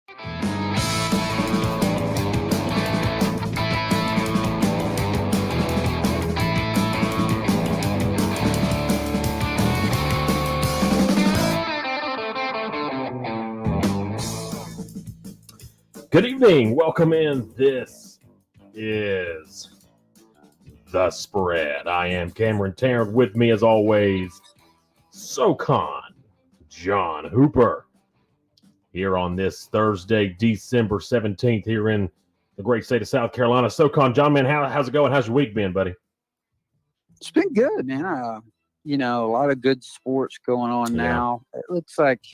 Good evening. Welcome in. This is The Spread. I am Cameron Tarrant. With me, as always, SoCon, John Hooper. Here on this Thursday, December 17th, here in the great state of South Carolina. SoCon, John, man, how's it going? How's your week been, buddy? It's been good, man. A lot of good sports going on now. It looks like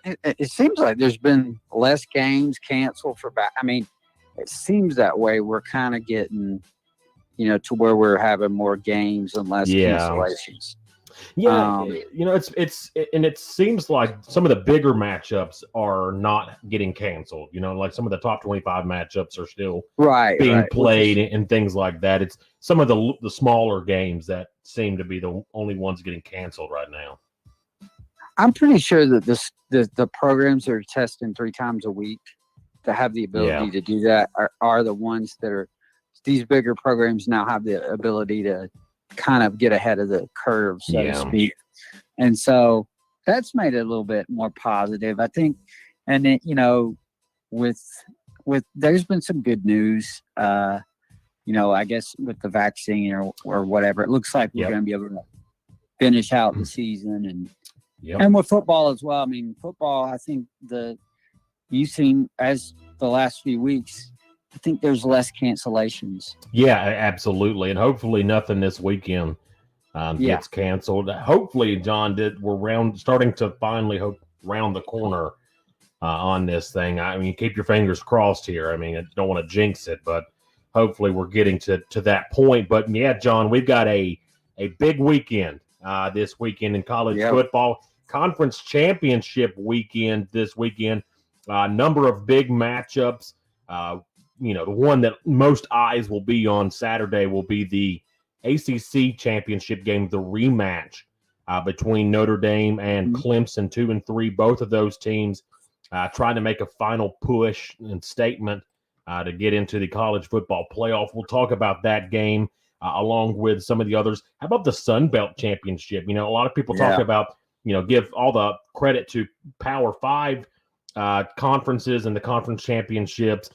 it seems like there's been less games canceled for back. I mean, it seems that way. We're kind of getting, to where we're having more games and less cancellations. Yeah, it seems like some of the bigger matchups are not getting canceled. Like some of the top 25 matchups are still being played and things like that. It's some of the smaller games that seem to be the only ones getting canceled right now. I'm pretty sure that the programs that are testing 3 times a week to have the ability to do that are the ones that are these bigger programs now have the ability to kind of get ahead of the curve, so to speak. And so that's made it a little bit more positive, I think. And then, with there's been some good news, I guess with the vaccine or whatever, it looks like we're going to be able to finish out the season and with football as well. I mean, football, I think you've seen as the last few weeks, I think there's less cancellations. Yeah, absolutely. And hopefully nothing this weekend gets canceled. Hopefully, John, we're starting to finally round the corner on this thing. I mean, keep your fingers crossed here. I mean, I don't want to jinx it, but hopefully we're getting to that point. But yeah, John, we've got a big weekend this weekend in college football. Conference championship weekend this weekend. Number of big matchups. The one that most eyes will be on Saturday will be the ACC championship game, the rematch between Notre Dame and Clemson, 2-3. Both of those teams trying to make a final push and statement to get into the college football playoff. We'll talk about that game along with some of the others. How about the Sun Belt Championship? A lot of people talk about, give all the credit to Power 5 conferences and the conference championships.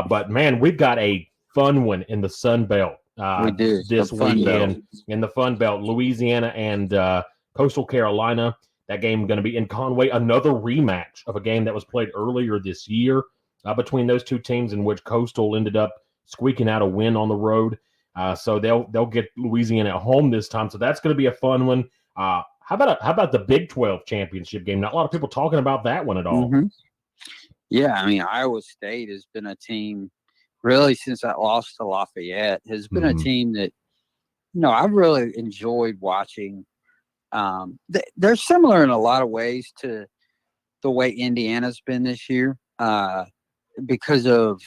But, man, we've got a fun one in the Sun Belt this weekend. In the Fun Belt, Louisiana and Coastal Carolina. That game going to be in Conway. Another rematch of a game that was played earlier this year between those two teams, in which Coastal ended up squeaking out a win on the road. So they'll get Louisiana at home this time. So that's going to be a fun one. How about the Big 12 championship game? Not a lot of people talking about that one at all. Mm-hmm. Yeah, I mean, Iowa State has been a team really since that loss to Lafayette, has been a team that, I've really enjoyed watching. They're similar in a lot of ways to the way Indiana's been this year because of,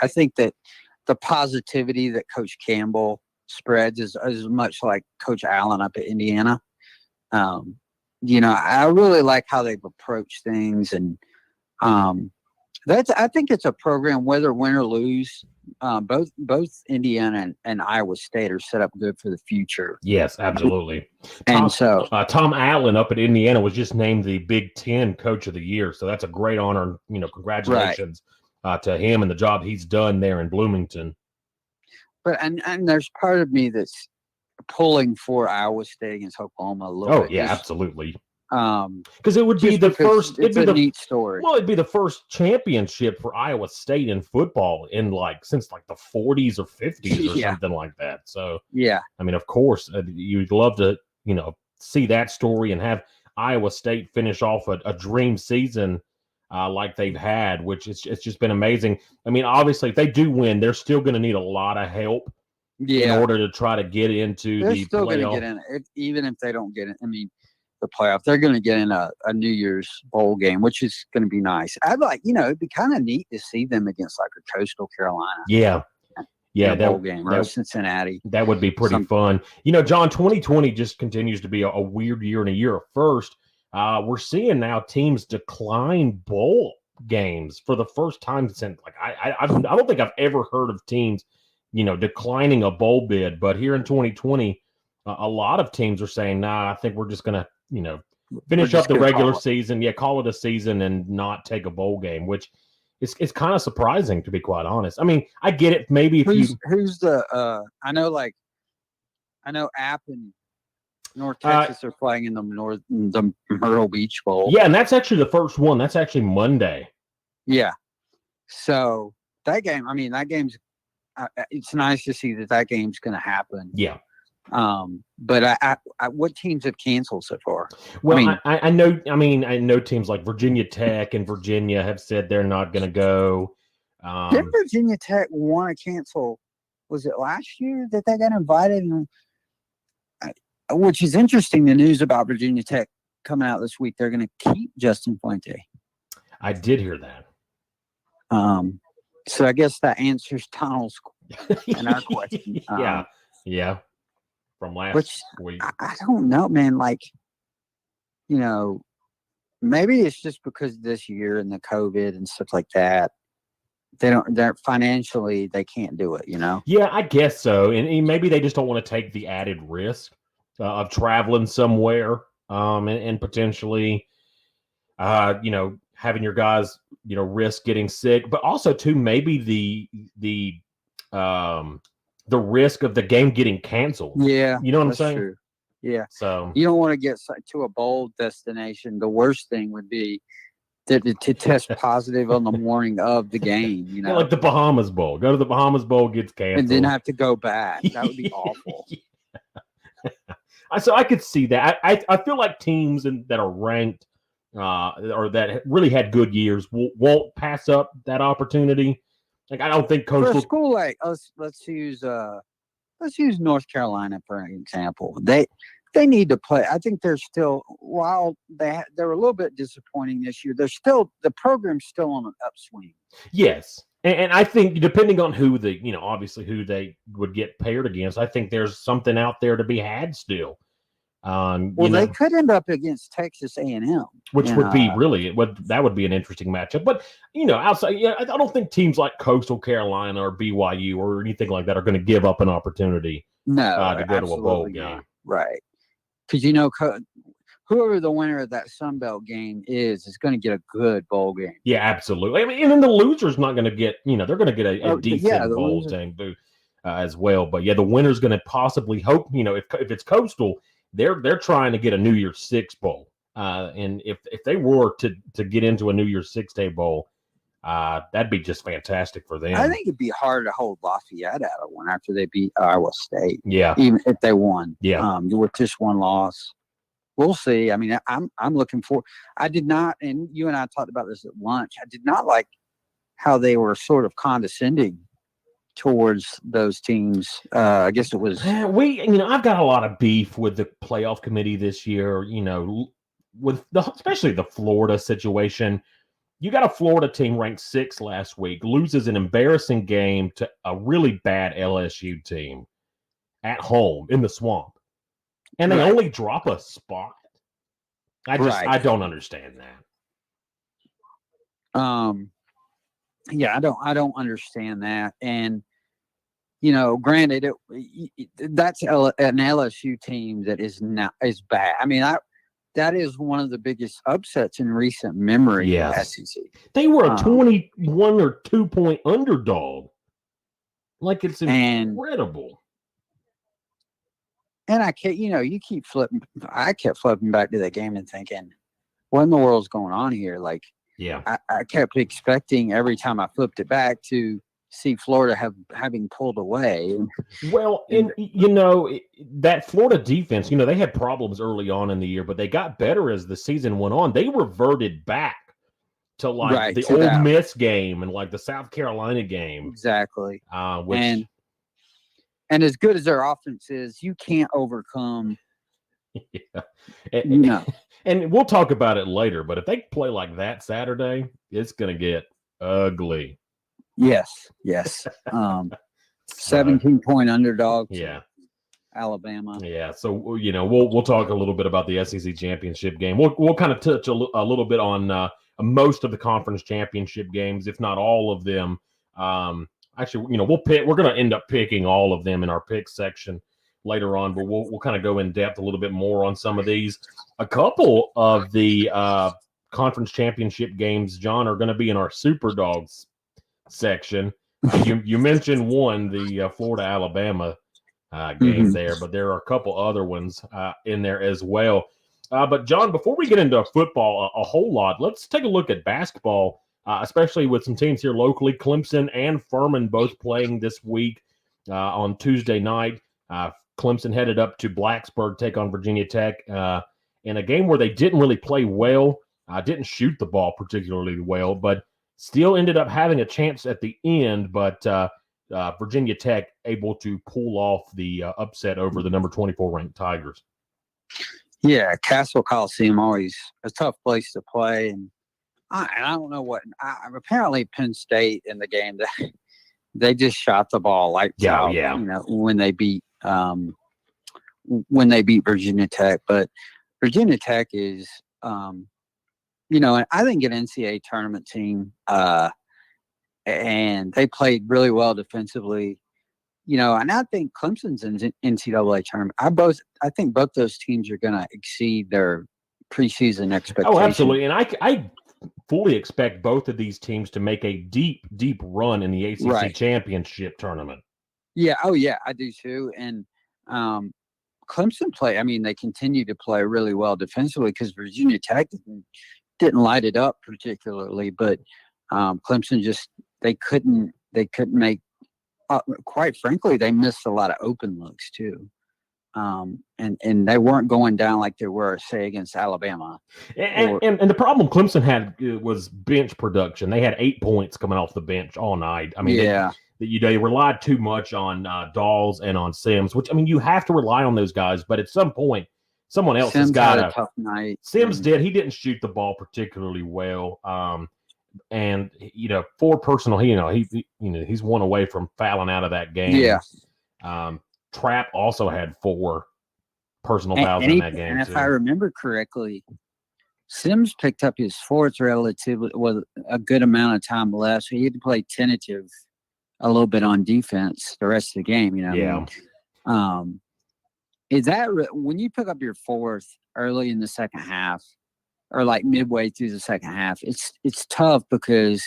I think that the positivity that Coach Campbell spreads is much like Coach Allen up at Indiana. I really like how they've approached things, and I think it's a program, whether win or lose, both Indiana and Iowa State are set up good for the future. Yes, absolutely. And Tom Allen up at Indiana was just named the Big Ten Coach of the Year, so that's a great honor. Congratulations to him and the job he's done there in Bloomington. But and there's part of me that's pulling for Iowa State against Oklahoma a little bit. Oh yeah, absolutely. Because it would be the first. It's a neat story. Well, it'd be the first championship for Iowa State in football since the 40s or 50s or something like that. So I mean, of course, you'd love to see that story and have Iowa State finish off a dream season like they've had, which it's just been amazing. I mean, obviously, if they do win, they're still going to need a lot of help in order to try to get into the playoff. They're still going to get in, even if they don't get it. I mean, the playoff, they're going to get in a New Year's bowl game, which is going to be nice. I'd like, it'd be kind of neat to see them against like a Coastal Carolina. Yeah, bowl game or Cincinnati. That would be pretty fun. John, 2020 just continues to be a weird year and a year of first. We're seeing now teams decline bowl games for the first time since I don't think I've ever heard of teams, declining a bowl bid. But here in 2020, a lot of teams are saying, "Nah, I think we're just gonna, finish up the regular season, call it a season, and not take a bowl game," which it's kind of surprising, to be quite honest. I mean, I get it. Maybe who's the I know App and North Texas are playing in the Myrtle Beach Bowl. Yeah, and that's actually the first one. That's actually Monday. Yeah. So that game's. It's nice to see that game's going to happen. Yeah. But what teams have canceled so far? Well, I know teams like Virginia Tech and Virginia have said they're not going to go. Didn't Virginia Tech want to cancel? Was it last year that they got invited? Which is interesting. The news about Virginia Tech coming out this week, they're going to keep Justin Fuente. I did hear that. So I guess that answers Donald's and our question. Yeah. From last week. I don't know, man. Maybe it's just because of this year and the COVID and stuff like that. They're financially, they can't do it, Yeah, I guess so. And maybe they just don't want to take the added risk of traveling somewhere and potentially, having your guys, risk getting sick, but also too, maybe the risk of the game getting canceled. Yeah. You know what I'm saying? True. Yeah. So you don't want to get to a bowl destination. The worst thing would be to test positive on the morning of the game, Yeah, like the Bahamas Bowl. Go to the Bahamas Bowl, gets canceled. And then have to go back. That would be awful. So I could see that. I feel like teams that are ranked or that really had good years won't pass up that opportunity. Like, I don't think Coastal for a school like let's use North Carolina for an example. They need to play. I think they're still, while they were a little bit disappointing this year, the program's still on an upswing. Yes. And I think depending on who obviously who they would get paired against, I think there's something out there to be had still. They could end up against Texas A&M, which would be that would be an interesting matchup. But outside, I don't think teams like Coastal Carolina or BYU or anything like that are going to give up an opportunity. To go to a bowl game, right? Because whoever the winner of that Sun Belt game is going to get a good bowl game. Yeah, absolutely. I mean, and then the loser's not going to get, they're going to get a decent bowl game as well. But the winner's going to possibly hope, if it's Coastal, they're trying to get a New Year's Six bowl. And if they were to get into a New Year's Six-day bowl, that'd be just fantastic for them. I think it'd be hard to hold Lafayette out of one after they beat Iowa State. Yeah, even if they won. Yeah, with just one loss. We'll see. I mean, I'm looking for. I did not, and you and I talked about this at lunch. I did not like how they were sort of condescending towards those teams. I guess it was. I've got a lot of beef with the playoff committee this year. With especially the Florida situation. You got a Florida team ranked 6th last week, loses an embarrassing game to a really bad LSU team at home in the Swamp. And they only drop a spot. I don't understand that. I don't understand that. And granted, that's an LSU team that is bad. I mean, that is one of the biggest upsets in recent memory in the SEC. They were a 21 or 2-point underdog. Like, it's incredible. And I kept, you keep flipping. I kept flipping back to that game and thinking, what in the world's going on here? Like, I kept expecting every time I flipped it back to see Florida having pulled away. Well, and that Florida defense, they had problems early on in the year, but they got better as the season went on. They reverted back to the Ole Miss game and like the South Carolina game. Exactly. And as good as their offense is, you can't overcome. And we'll talk about it later, but if they play like that Saturday, it's going to get ugly. Yes. 17-point underdog. Yeah. Alabama. Yeah. So, we'll talk a little bit about the SEC championship game. We'll kind of touch a little bit on most of the conference championship games, if not all of them. Actually, we're going to end up picking all of them in our pick section later on, but we'll kind of go in depth a little bit more on some of these. A couple of the conference championship games, John, are going to be in our Super Dogs section. You mentioned one, the Florida-Alabama game there, but there are a couple other ones in there as well. But, John, before we get into football a whole lot, let's take a look at basketball, especially with some teams here locally. Clemson and Furman both playing this week on Tuesday night. Clemson headed up to Blacksburg, take on Virginia Tech in a game where they didn't really play well, didn't shoot the ball particularly well, but still ended up having a chance at the end, but Virginia Tech able to pull off the upset over the number 24 ranked Tigers. Yeah, Castle Coliseum, always a tough place to play. And I don't know what – apparently Penn State in the game, they just shot the ball lights out, when they beat Virginia Tech. But Virginia Tech is and I think an NCAA tournament team, and they played really well defensively, and I think Clemson's in NCAA tournament. I think both those teams are going to exceed their preseason expectations. Oh, absolutely. And I fully expect both of these teams to make a deep, deep run in the ACC championship tournament. Yeah. Oh, yeah, I do too. And Clemson they continue to play really well defensively because Virginia Tech didn't light it up particularly, but Clemson they couldn't make. Quite frankly, they missed a lot of open looks too, and they weren't going down like they were, say, against Alabama. And the problem Clemson had was bench production. They had 8 points coming off the bench all night. I mean, they relied too much on Dawes and on Sims, which you have to rely on those guys, but at some point, someone else has got a tough night. Sims did. He didn't shoot the ball particularly well. And for personal, he's one away from fouling out of that game. Yeah. Trapp also had 4 personal fouls in that game. And if I remember correctly, Sims picked up his 4th relatively with a good amount of time left, so he had to play tentative a little bit on defense the rest of the game. Yeah. Is that when you pick up your 4th early in the second half? Or like midway through the second half, it's tough because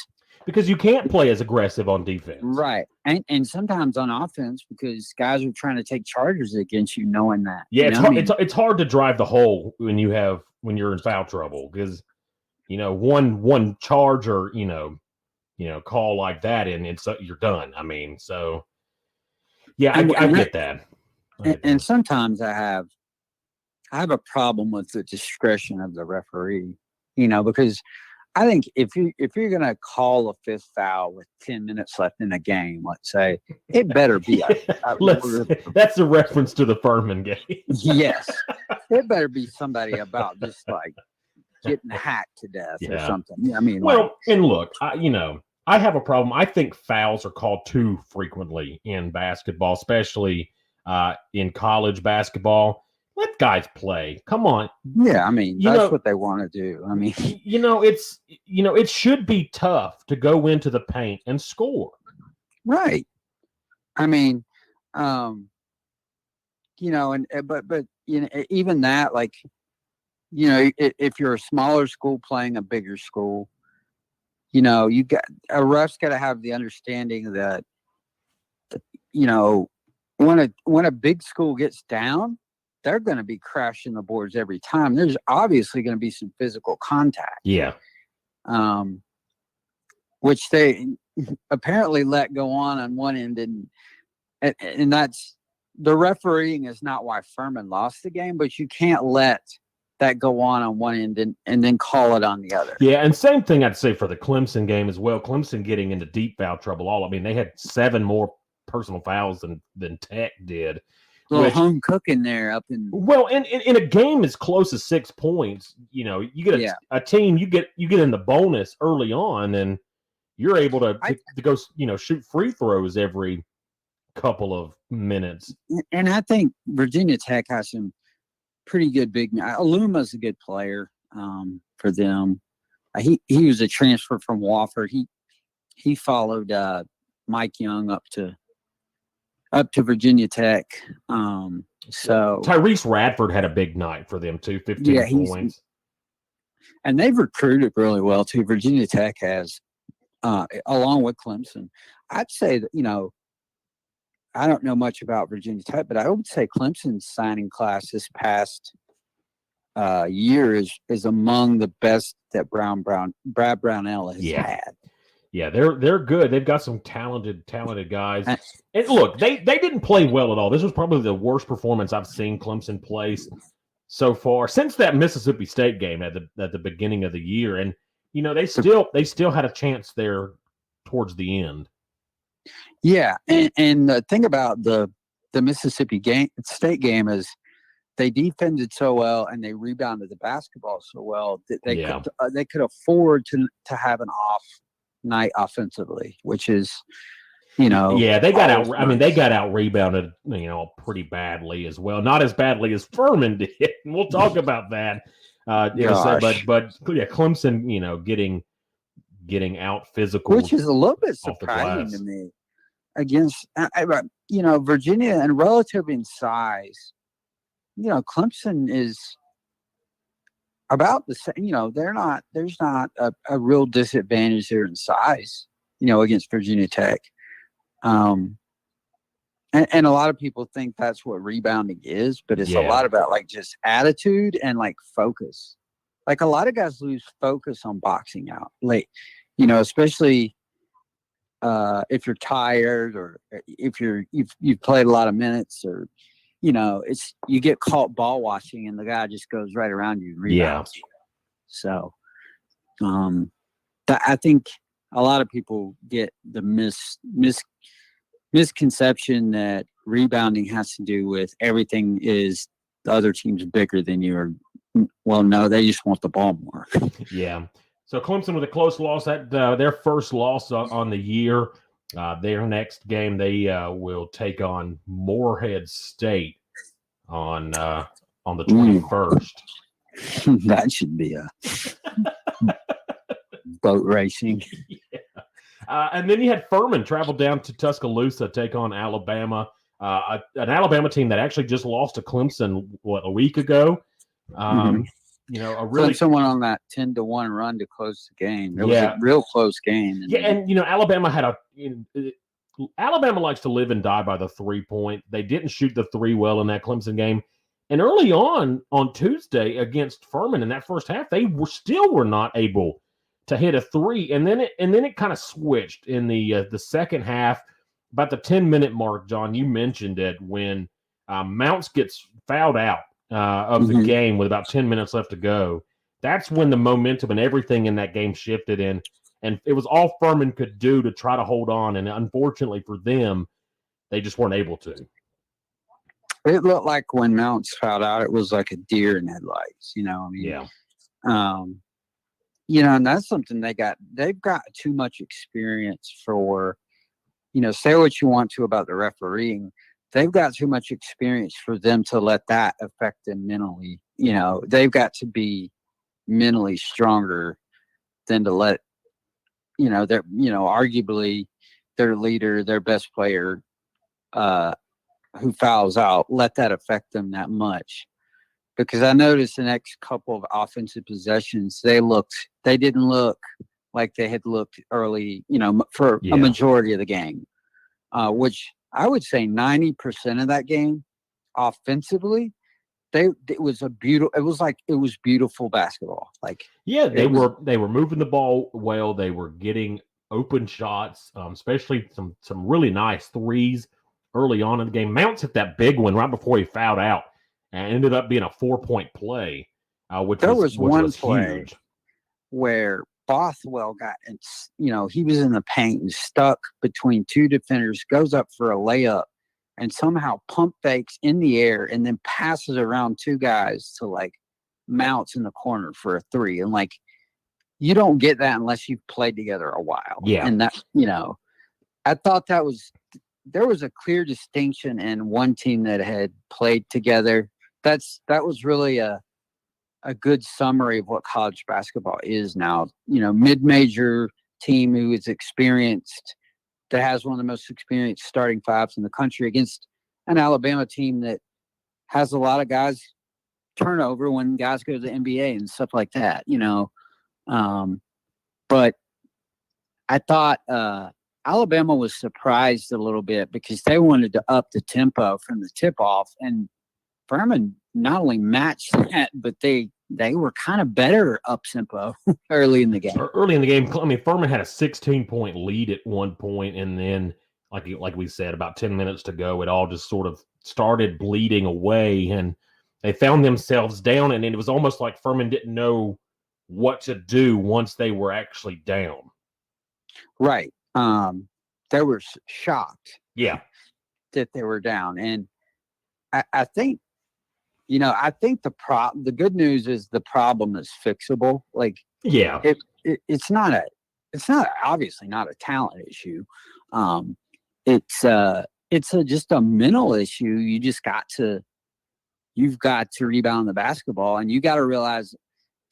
you can't play as aggressive on defense, right? And sometimes on offense because guys are trying to take charges against you, knowing that. Yeah, it's hard to drive the hole when you're in foul trouble because one charge or call like that and you're done. I mean, so yeah, I get that. And sometimes I have a problem with the discretion of the referee, because I think if you're going to call a 5th foul with 10 minutes left in the game, let's say, it better be. That's the reference to the Furman game. Yes, it better be somebody about just like getting hacked to death or something. And look, I have a problem. I think fouls are called too frequently in basketball, especially in college basketball. Let guys play. Come on. Yeah, that's what they want to do. It should be tough to go into the paint and score. Right. But even that, like, if you're a smaller school playing a bigger school, you got a ref's got to have the understanding that, when a big school gets down, they're going to be crashing the boards every time. There's obviously going to be some physical contact. Yeah. Which they apparently let go on one end. And that's the refereeing is not why Furman lost the game, but you can't let that go on one end and then call it on the other. Yeah. And same thing I'd say for the Clemson game as well. Clemson getting into deep foul trouble. They had 7 more personal fouls than Tech did. Home cooking there up in in a game as close as 6 points, you get a team, you get in the bonus early on, and you're able to go, shoot free throws every couple of minutes. And I think Virginia Tech has some pretty good big. Aluma's a good player for them. He was a transfer from Wofford. He followed Mike Young up to Virginia Tech. So Tyrese Radford had a big night for them too, 15 points. And they've recruited really well too. Virginia Tech has, along with Clemson. I'd say that, I don't know much about Virginia Tech, but I would say Clemson's signing class this past year is among the best that Brad Brownell has had. Yeah, they're good. They've got some talented guys. And look, they didn't play well at all. This was probably the worst performance I've seen Clemson play so far since that Mississippi State game at the beginning of the year. And they still had a chance there towards the end. Yeah, and the thing about the Mississippi State game is they defended so well and they rebounded the basketball so well that they could afford to have an off night offensively, which is they got out. Nice. I mean, they got out rebounded pretty badly as well. Not as badly as Furman did, and we'll talk about that. But Clemson, getting out physical, which is a little bit surprising to me against Virginia and relative in size. Clemson is about the same. There's not a real disadvantage there in size, against Virginia Tech. And a lot of people think that's what rebounding is, but it's a lot about just attitude and focus. A lot of guys lose focus on boxing out late, especially if you're tired or if you've played a lot of minutes or, you get caught ball watching and the guy just goes right around you and rebounds. Yeah. So, I think a lot of people get the misconception that rebounding has to do with everything is the other team's bigger than you. Or, well, no, they just want the ball more. Yeah. So Clemson with a close loss, their first loss on the year. Their next game, they will take on Morehead State on the 21st. That should be a boat racing. Yeah. And then you had Furman travel down to Tuscaloosa, take on Alabama, an Alabama team that actually just lost to Clemson, a week ago. Clemson went on that 10-1 run to close the game. It was a real close game. And Alabama Alabama likes to live and die by the 3-point. They didn't shoot the three well in that Clemson game. And early on Tuesday against Furman in that first half, they were not able to hit a three. And then it kind of switched in the second half. About the 10-minute mark, John, you mentioned it, when Mounts gets fouled out of the game with about 10 minutes left to go. That's when the momentum and everything in that game shifted in. And it was all Furman could do to try to hold on. And unfortunately for them, they just weren't able to. It looked like when Mounts fouled out, it was like a deer in headlights, and that's something they've got too much experience for, say what you want to about the refereeing. They've got too much experience for them to let that affect them mentally. They've got to be mentally stronger than to let, arguably their leader, their best player, who fouls out, let that affect them that much. Because I noticed the next couple of offensive possessions, they didn't look like they had looked early, for a majority of the game, which I would say 90% of that game offensively, it was beautiful basketball. They were moving the ball well. They were getting open shots, especially some really nice threes early on in the game. Mounts hit that big one right before he fouled out, and ended up being a 4-point play, which was one play huge. Where Bothwell got, he was in the paint and stuck between two defenders, goes up for a layup, and somehow pump fakes in the air and then passes around two guys to Mounts in the corner for a three. And you don't get that unless you've played together a while. Yeah. And that, I thought there was a clear distinction in one team that had played together. That was really a a good summary of what college basketball is now. Mid-major team who is experienced, that has one of the most experienced starting fives in the country against an Alabama team that has a lot of guys turnover when guys go to the NBA and stuff like that, but I thought Alabama was surprised a little bit because they wanted to up the tempo from the tip-off, and Furman not only matched that, but they were kind of better up-tempo early in the game. Early in the game, I mean, Furman had a 16-point lead at one point, and then, like we said, about 10 minutes to go, it all just sort of started bleeding away, and they found themselves down, and it was almost like Furman didn't know what to do once they were actually down. Right. They were shocked. Yeah. That they were down. And I think, I think the good news is the problem is fixable. Like, yeah, it's not obviously not a talent issue. It's just a mental issue. You've got to rebound the basketball, and you got to realize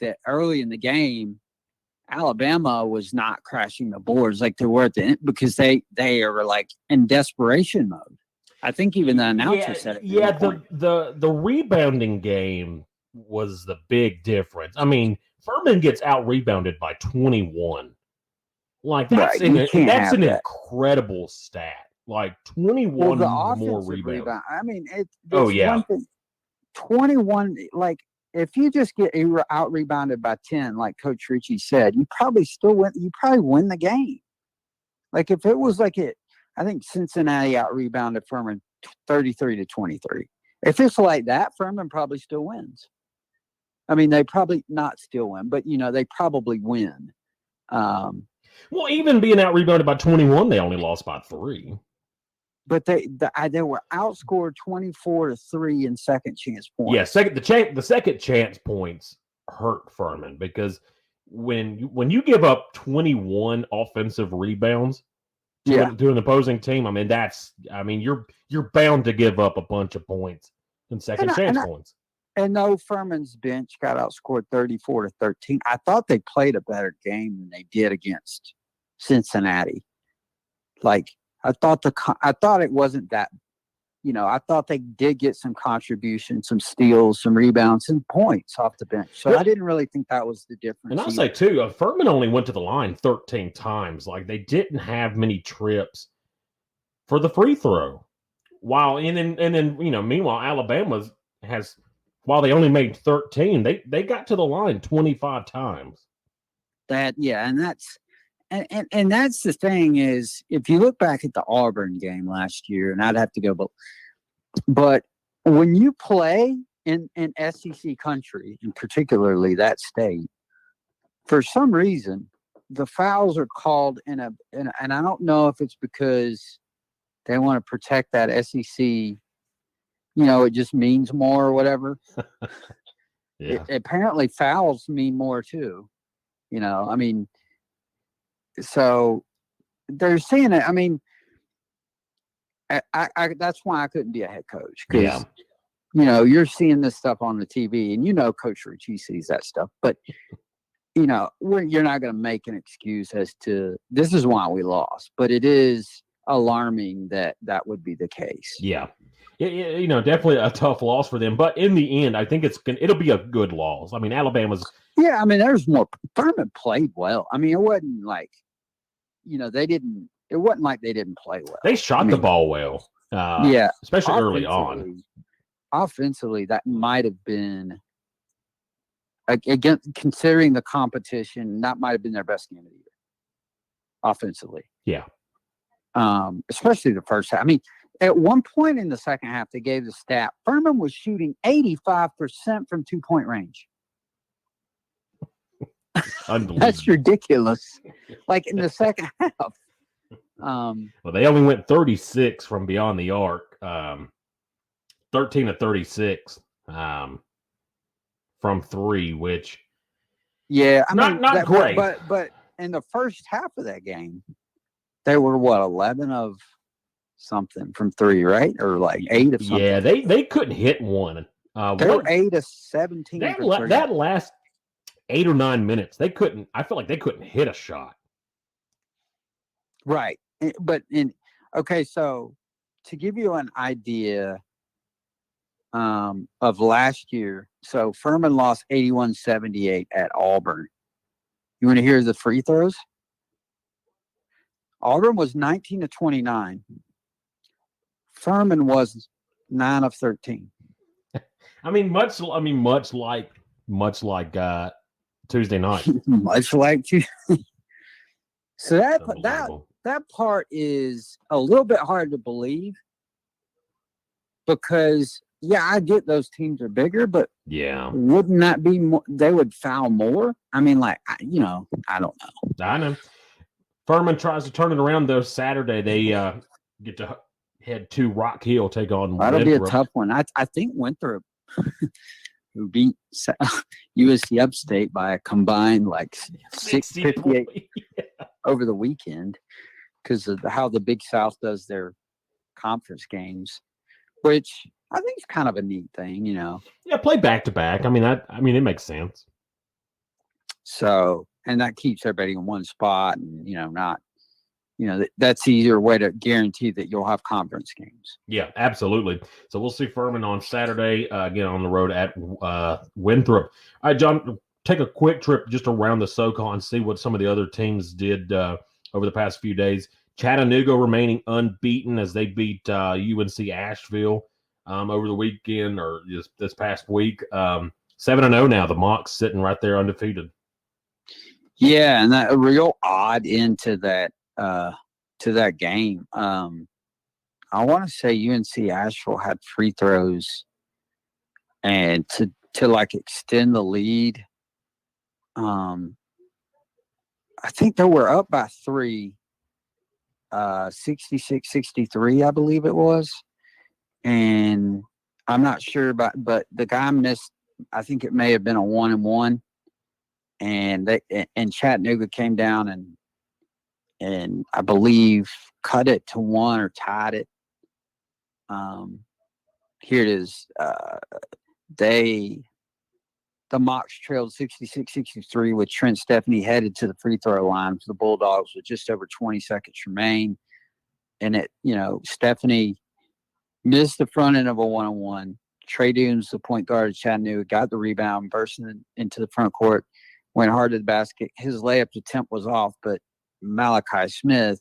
that early in the game, Alabama was not crashing the boards like they were at the end, because they are like in desperation mode. I think even the announcer said it. Yeah, the rebounding game was the big difference. I mean, Furman gets out rebounded by 21. Like that's an incredible stat. Like 21 more rebounds. I mean, one thing, 21. Like, if you just get out rebounded by 10, like Coach Ritchie said, you probably still win. You probably win the game. Like, if it was like I think Cincinnati out rebounded Furman 33-23. If it's like that, Furman probably still wins. I mean, they probably not still win, but they probably win. Well, even being out rebounded by 21, they only lost by 3. But they were outscored 24-3 in second chance points. Yeah, the second chance points hurt Furman, because when you give up 21 offensive rebounds to an opposing team, I mean you're bound to give up a bunch of points in second chance points. And though Furman's bench got outscored 34-13, I thought they played a better game than they did against Cincinnati. Like, I thought it wasn't that, I thought they did get some contribution, some steals, some rebounds, and points off the bench. So I didn't really think that was the difference. And I'll say too, Furman only went to the line 13 times. Like, they didn't have many trips for the free throw. Meanwhile, Alabama has, while they only made 13, they got to the line 25 times. And that's the thing is, if you look back at the Auburn game last year, and I'd have to go, but when you play in SEC country, and particularly that state, for some reason, the fouls are called and I don't know if it's because they want to protect that SEC, it just means more or whatever. Apparently fouls mean more too, I mean, so they're saying it. I mean, I that's why I couldn't be a head coach, because you're seeing this stuff on the TV, and Coach Ritchie sees that stuff, but you're not going to make an excuse as to this is why we lost, but it is alarming that would be the case. Yeah. Definitely a tough loss for them, but in the end, I think it'll be a good loss. I mean, Alabama's. Yeah, I mean, there's more. Furman played well. I mean, it wasn't like, it wasn't like they didn't play well. They shot the ball well. Especially early on. Offensively, that might have been, again, considering the competition, that might have been their best game of the year. Offensively. Yeah. Especially the first half. I mean, at one point in the second half, they gave the stat, Furman was shooting 85% from 2-point range. That's ridiculous. Like, in the second half. Well, they only went 36 from beyond the arc, 13 of 36 from 3, which not great. But in the first half of that game, they were 11 of something from 3, right? Or like 8 of something. Yeah, they couldn't hit one. They were 8 of 17. That last 8 or 9 minutes, I feel like they couldn't hit a shot. Right. Okay, so to give you an idea of last year, so Furman lost 81-78 at Auburn. You want to hear the free throws? Auburn was 19 of 29. Furman was 9 of 13. Much like Tuesday night. Much like Tuesday. So that part is a little bit hard to believe because I get those teams are bigger, but wouldn't that be more? They would foul more. I don't know. I know. Furman tries to turn it around though. Saturday they get to head to Rock Hill, take on. That'll be a tough one. I think Winthrop, who beat USC Upstate by a combined 658 over the weekend, because of how the Big South does their conference games, which I think is kind of a neat thing, Yeah, play back to back. It makes sense. So, and that keeps everybody in one spot, and that's the easier way to guarantee that you'll have conference games. Yeah, absolutely. So we'll see Furman on Saturday again on the road at Winthrop. All right, John, take a quick trip just around the SoCon, see what some of the other teams did over the past few days. Chattanooga remaining unbeaten as they beat UNC Asheville over the weekend or just this past week. 7-0 now. The Mocs sitting right there undefeated. Yeah, and that a real odd end to that game. I want to say UNC Asheville had free throws, and to extend the lead. I think they were up by 3, 66-63, I believe it was. And I'm not sure but the guy missed, I think it may have been a 1-and-1. And Chattanooga came down and I believe cut it to 1 or tied it. Here it is. The Mocs trailed 66-63 with Trent Stephanie headed to the free throw line for the Bulldogs with just over 20 seconds remain. And Stephanie missed the front end of a 1-on-1. Trey Dooms, the point guard of Chattanooga, got the rebound, bursting into the front court, went hard to the basket. His layup attempt was off, but Malachi Smith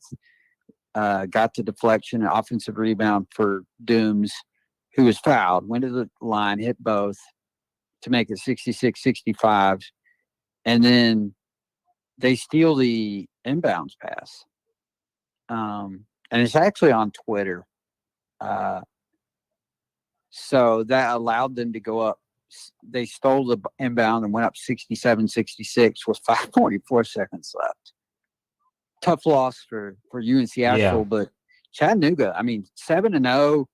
got the deflection, an offensive rebound for Dooms, who was fouled, went to the line, hit both to make it 66-65. And then they steal the inbounds pass. And it's actually on Twitter. So that allowed them to go up. They stole the inbound and went up 67-66 with 5.4 seconds left. Tough loss for UNC Asheville, but Chattanooga, 7-0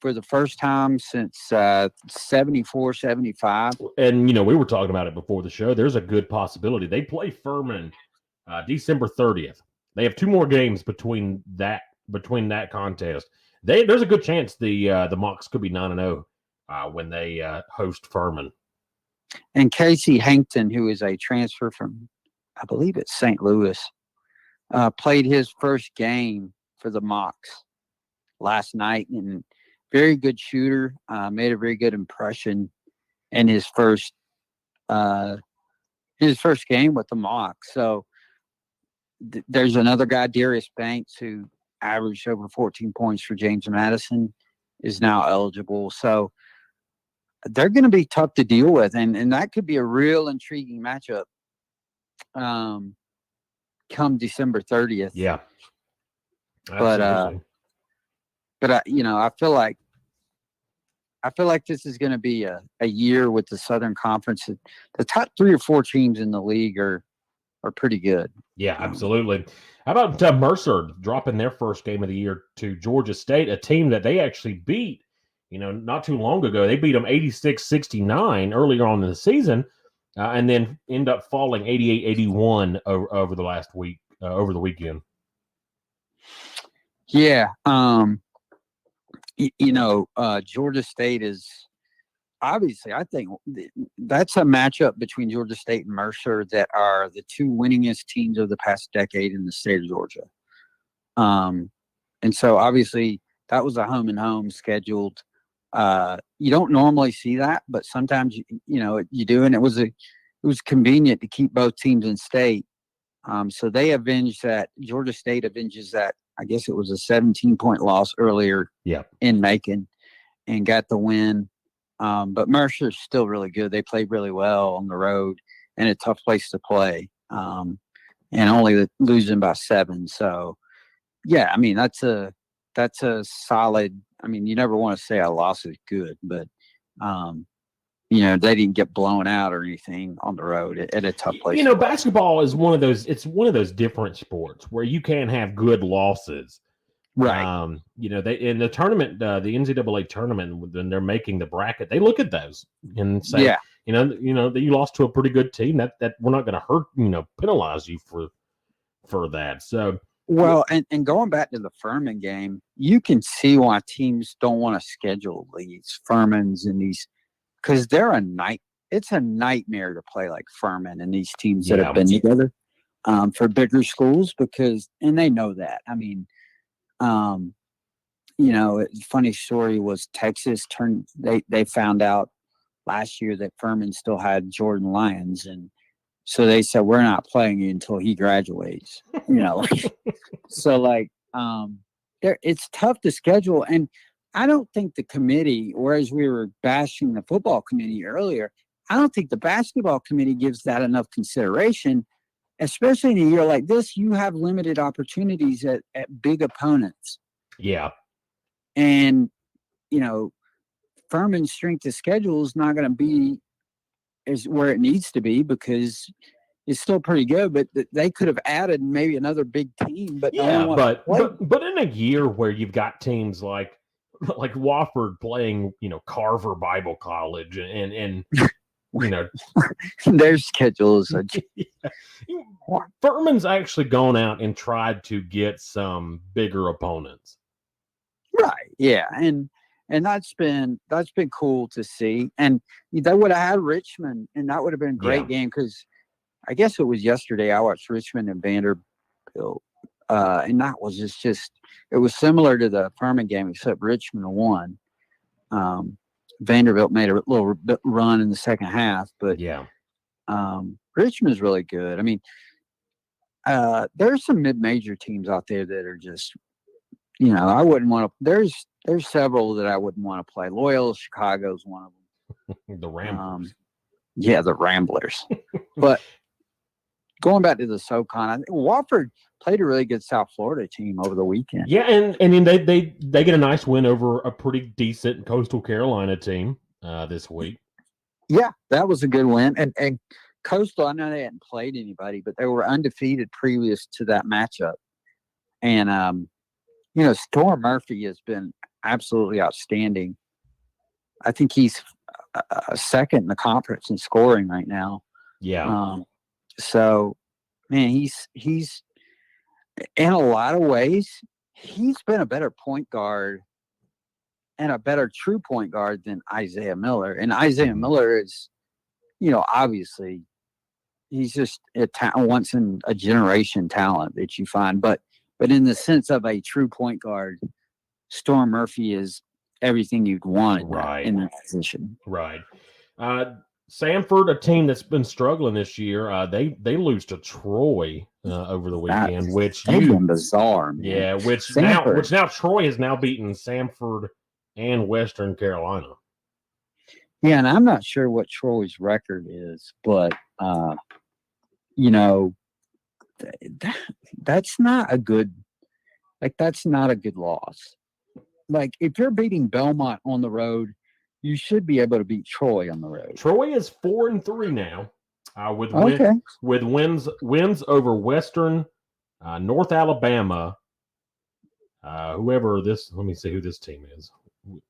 for the first time since 74-75. And, we were talking about it before the show. There's a good possibility. They play Furman December 30th. They have 2 more games between that contest. There's a good chance the Mocs could be 9-0 when they host Furman. And Casey Hankton, who is a transfer from, I believe it's St. Louis, played his first game for the Mocs last night, and very good shooter. Made a very good impression in his first game with the Mocs. So there's another guy, Darius Banks, who averaged over 14 points for James Madison, is now eligible. So they're going to be tough to deal with, and that could be a real intriguing matchup come December 30th. Yeah. Absolutely. But I feel like this is going to be a year with the Southern Conference. The top 3 or 4 teams in the league are pretty good. Yeah, absolutely. How about Mercer dropping their first game of the year to Georgia State, a team that they actually beat, not too long ago. They beat them 86-69 earlier on in the season, and then end up falling 88-81 over the last week, over the weekend. Yeah. Georgia State is, obviously, I think that's a matchup between Georgia State and Mercer that are the two winningest teams of the past decade in the state of Georgia. And so obviously that was a home and home scheduled. You don't normally see that, but sometimes you do, and it was convenient to keep both teams in state. So they avenged that. Georgia State avenges that. I guess it was a 17-point loss earlier in Macon, and got the win. But Mercer's still really good. They played really well on the road and a tough place to play, and only losing by 7. So, yeah, I mean, that's a solid. I mean, you never want to say a loss is good, but they didn't get blown out or anything on the road at a tough place. Basketball is one of those. It's one of those different sports where you can have good losses. Right. They in the tournament, the NCAA tournament, when they're making the bracket, they look at those and say, that you lost to a pretty good team. That we're not going to penalize you for that. So, well, and going back to the Furman game, you can see why teams don't want to schedule these Furmans and these, because it's a nightmare to play like Furman and these teams that have been together for bigger schools, and they know that. I mean, funny story was Texas they found out last year that Furman still had Jordan Lyons, and so they said, we're not playing you until he graduates. So it's tough to schedule, and I don't think the committee, whereas we were bashing the football committee earlier, I don't think the basketball committee gives that enough consideration, especially in a year like this. You have limited opportunities at big opponents. Yeah. And, Furman's strength of schedule is not going to be where it needs to be, because it's still pretty good, but they could have added maybe another big team. But but in a year where you've got teams like Wofford playing, Carver Bible College and their schedules are. Furman's actually gone out and tried to get some bigger opponents. Right. Yeah. And that's been cool to see. And they would have had Richmond, and that would have been a great game, because I guess it was yesterday I watched Richmond and Vanderbilt. And that was just it was similar to the Furman game, except Richmond won. Vanderbilt made a little run in the second half, but Richmond's really good. I mean, there's some mid-major teams out there that are just, I wouldn't want to. There's several that I wouldn't want to play. Loyola Chicago's one of them. The Ramblers. The Ramblers. But going back to the SoCon, I think Wofford played a really good South Florida team over the weekend. Yeah, and then they get a nice win over a pretty decent Coastal Carolina team this week. Yeah, that was a good win. And Coastal, I know they hadn't played anybody, but they were undefeated previous to that matchup. And Storm Murphy has been absolutely outstanding. I think he's second in the conference in scoring right now. Yeah. So, man, he's in a lot of ways, he's been a better point guard and a better true point guard than Isaiah Miller. And Isaiah Miller is, obviously, he's just a once in a generation talent that you find. But in the sense of a true point guard, Storm Murphy is everything you'd want in that position. Right. Samford, a team that's been struggling this year, they lose to Troy over the weekend, which been bizarre, man. Yeah, which Samford. now Troy has now beaten Samford and Western Carolina. Yeah, and I'm not sure what Troy's record is, but that's not a good loss. Like, if you're beating Belmont on the road, you should be able to beat Troy on the road. Troy is 4-3 now, with wins over Western, North Alabama, whoever this. Let me see who this team is.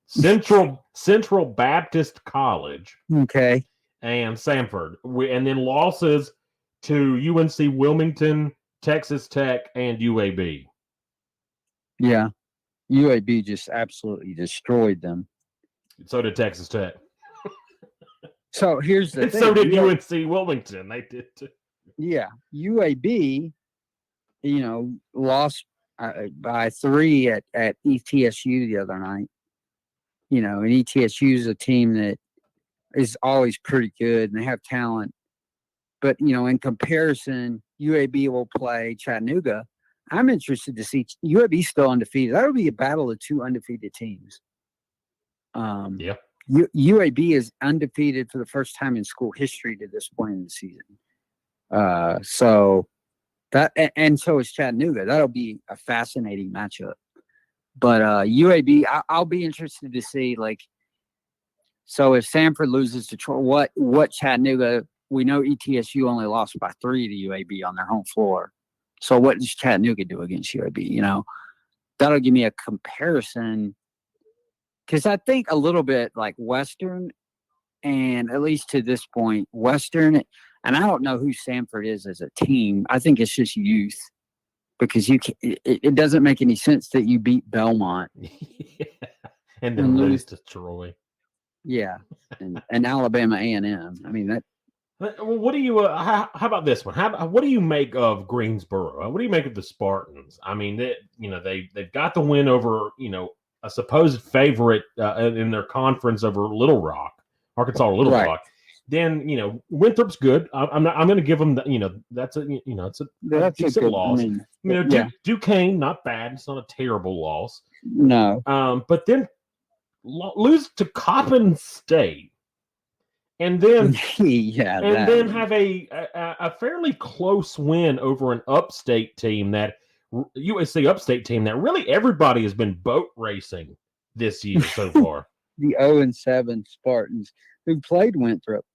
Central Baptist College. Okay. And Samford, and then losses to UNC Wilmington, Texas Tech, and UAB. Yeah, UAB just absolutely destroyed them. So did Texas Tech. So here's the and thing. so did UNC Wilmington. They did too. Yeah, UAB, lost by 3 at ETSU the other night. And ETSU is a team that is always pretty good and they have talent. But, in comparison, UAB will play Chattanooga. I'm interested to see UAB still undefeated. That would be a battle of 2 undefeated teams. Yeah. UAB is undefeated for the first time in school history to this point in the season. So that, and so is Chattanooga. That'll be a fascinating matchup. But UAB, I'll be interested to see, so if Sanford loses to Troy, what Chattanooga, we know ETSU only lost by 3 to UAB on their home floor. So what does Chattanooga do against UAB? That'll give me a comparison. Because I think a little bit like Western, and at least to this point, Western, and I don't know who Sanford is as a team. I think it's just youth. Because it doesn't make any sense that you beat Belmont and then lose to Troy. Yeah, and Alabama A&M. I mean that. What do you? How about this one? What do you make of Greensboro? What do you make of the Spartans? I mean, they've got the win over a supposed favorite in their conference over Little Rock, Arkansas or Little Rock. Then Winthrop's good. I'm going to give them that's a it's a decent loss. Duquesne not bad. It's not a terrible loss. No. But then lose to Coppin State, and then then have a fairly close win over an upstate team that USC upstate team that really everybody has been boat racing this year so far. The 0-7 Spartans who played Winthrop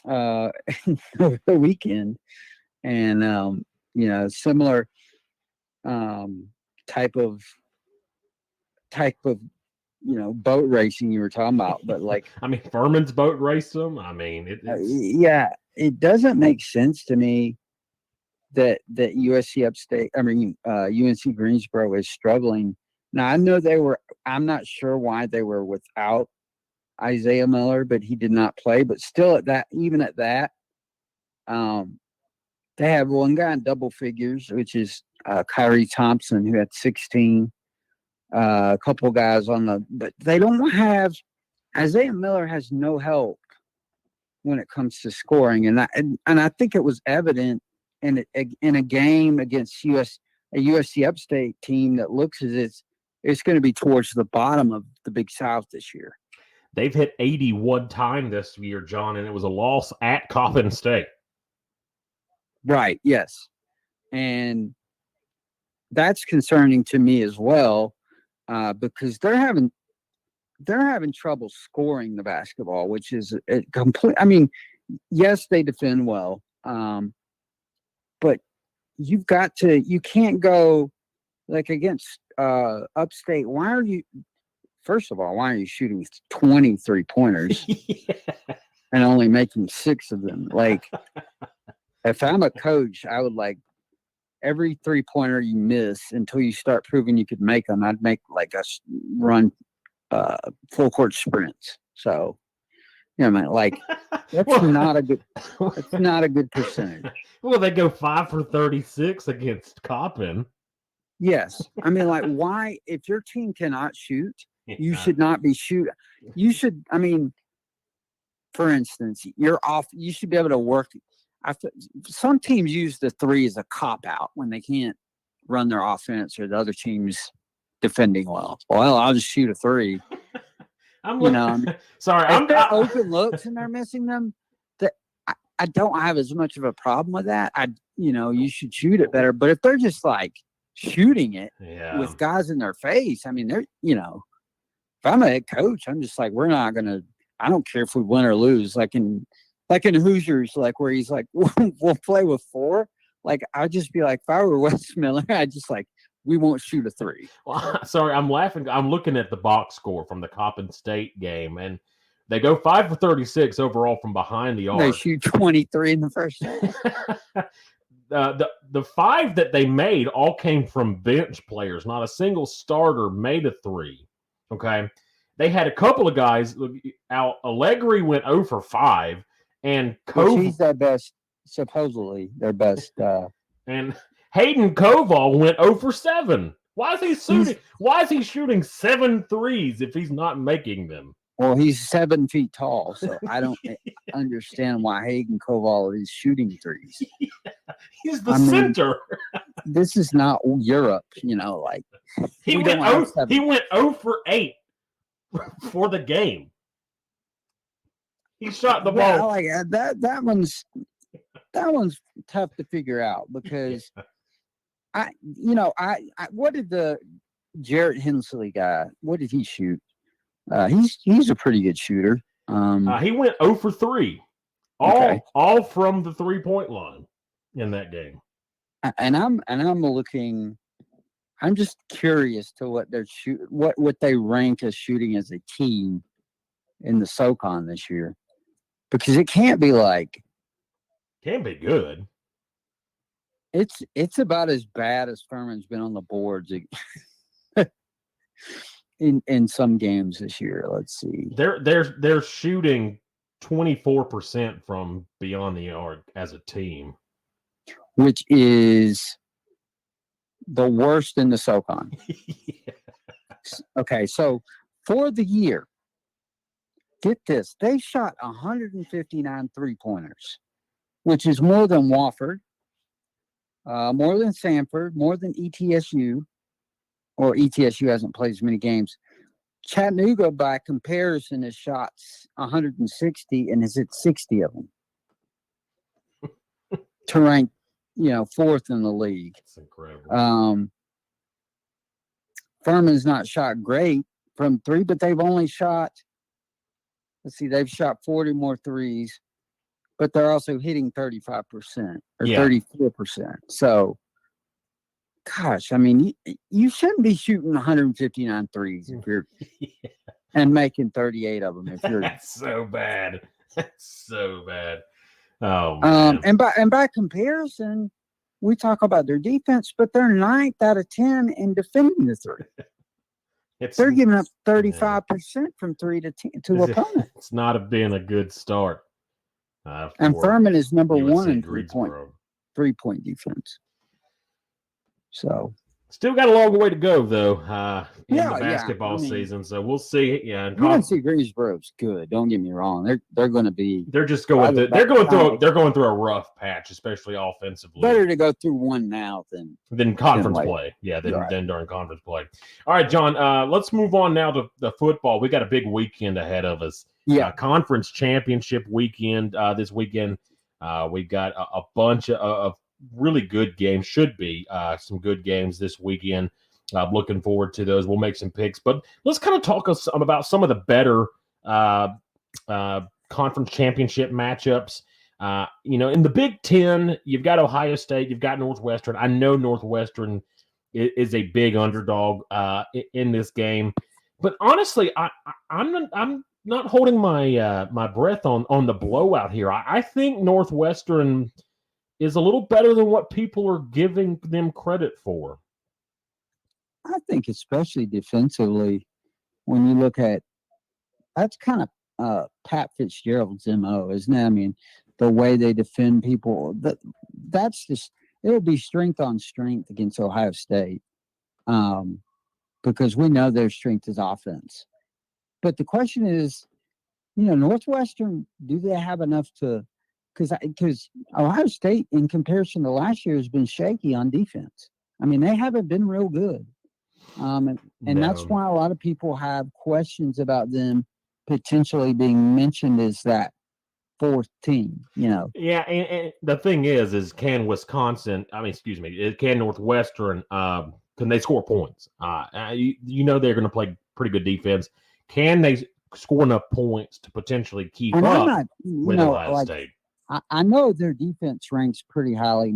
over the weekend, and similar type of boat racing you were talking about, but I mean, Furman's boat raced them. I mean, it doesn't make sense to me that USC upstate, UNC Greensboro is struggling. Now I know I'm not sure why they were without Isaiah Miller, but he did not play. But still, even at that, they have one guy in double figures, which is Kyrie Thompson, who had 16. A couple guys but they don't have Isaiah Miller has no help when it comes to scoring, and I think it was evident in a game against a USC upstate team that looks as it's going to be towards the bottom of the Big South this year. They've hit 81 time this year, John, and it was a loss at Coppin State. Right. Yes, and that's concerning to me as well. Because they're having trouble scoring the basketball, which is complete. I mean, yes, they defend well, but you can't go against upstate. First of all, why are you shooting 23 pointers and only making 6 of them? If I'm a coach, I would every 3-pointer you miss until you start proving you could make them, I'd make us run full court sprints. So, that's not a good. It's not a good percentage. Well, they go 5 for 36 against Coppin. Yes, I mean, why? If your team cannot shoot, you should not be shooting. You should. I mean, for instance, you're off. You should be able to work. Some teams use the 3 as a cop-out when they can't run their offense or the other team's defending well. Well, I'll just shoot a 3. Sorry. If they're open looks and they're missing them, I don't have as much of a problem with that. You should shoot it better. But if they're just shooting it with guys in their face, I mean, they're, if I'm a head coach, I'm just we're not going to, I don't care if we win or lose. Like in Hoosiers, where he's we'll play with 4. I'd just be if I were Wes Miller, I'd just we won't shoot a 3. Well, sorry, I'm laughing. I'm looking at the box score from the Coppin State game, and they go 5 for 36 overall from behind the arc. They shoot 23 in the first half. The 5 that they made all came from bench players. Not a single starter made a 3. Okay. they had a couple of guys. Allegri went 0 for 5, and he's their best, supposedly their best. And Hayden Koval went 0 for 7. Why is he shooting 7 threes if he's not making them? Well, he's 7 feet tall, so I don't understand why Hayden Koval is shooting threes. Yeah, he's the center. This is not Europe, like he went 0 for 8 for the game. He shot the ball. Like that one's tough to figure out because I what did the Jarrett Hensley guy? What did he shoot? He's a pretty good shooter. He went 0 for 3, all from the 3-point line in that game. And I'm looking. I'm just curious to what what they rank as shooting as a team in the SoCon this year, because it can't be good. It's about as bad as Furman's been on the boards in some games this year. Let's see. They're shooting 24% from beyond the arc as a team, which is the worst in the SoCon. Yeah. Okay, so for the year, get this, they shot 159 3-pointers, which is more than Wofford, more than Sanford, more than ETSU, or ETSU hasn't played as many games. Chattanooga, by comparison, has shot 160 and has hit 60 of them to rank, 4th in the league. That's incredible. Furman's not shot great from 3, but they've only shot, they've shot 40 more threes, but they're also hitting 35% or 34%. So, gosh, I mean, you shouldn't be shooting 159 threes if you're and making 38 of them if you're. That's so bad. That's so bad. Oh man. And by comparison, we talk about their defense, but they're 9th out of 10 in defending the 3. They're giving up 35% from 3 to opponents. It's not been a good start. And Furman is number UNC 1 in Greensboro. 3-point defense. So still got a long way to go, though, in the basketball season. So we'll see. Yeah, UNC Greensboro's good. Don't get me wrong. They're going to be. They're just going. They're going through a rough patch, especially offensively. Better to go through one now than conference play. Yeah, than during conference play. All right, John. Let's move on now to the football. We got a big weekend ahead of us. Yeah, conference championship weekend this weekend. We got a bunch of really good games. Should be some good games this weekend. Looking forward to those. We'll make some picks, but let's kind of talk about some of the better conference championship matchups. In the Big Ten, you've got Ohio State, you've got Northwestern. I know Northwestern is a big underdog in this game, but honestly, I'm not holding my breath on the blowout here. I think Northwestern is a little better than what people are giving them credit for. I think especially defensively, when you look at, that's kind of Pat Fitzgerald's MO, isn't it? I mean, the way they defend people, that's just, it'll be strength on strength against Ohio State, because we know their strength is offense. But the question is, Northwestern, do they have enough to, because Ohio State, in comparison to last year, has been shaky on defense. I mean, they haven't been real good. And that's why a lot of people have questions about them potentially being mentioned as that 4th team, Yeah, and the thing is can can Northwestern, can they score points? They're going to play pretty good defense. Can they score enough points to potentially keep up with Ohio State? I know their defense ranks pretty highly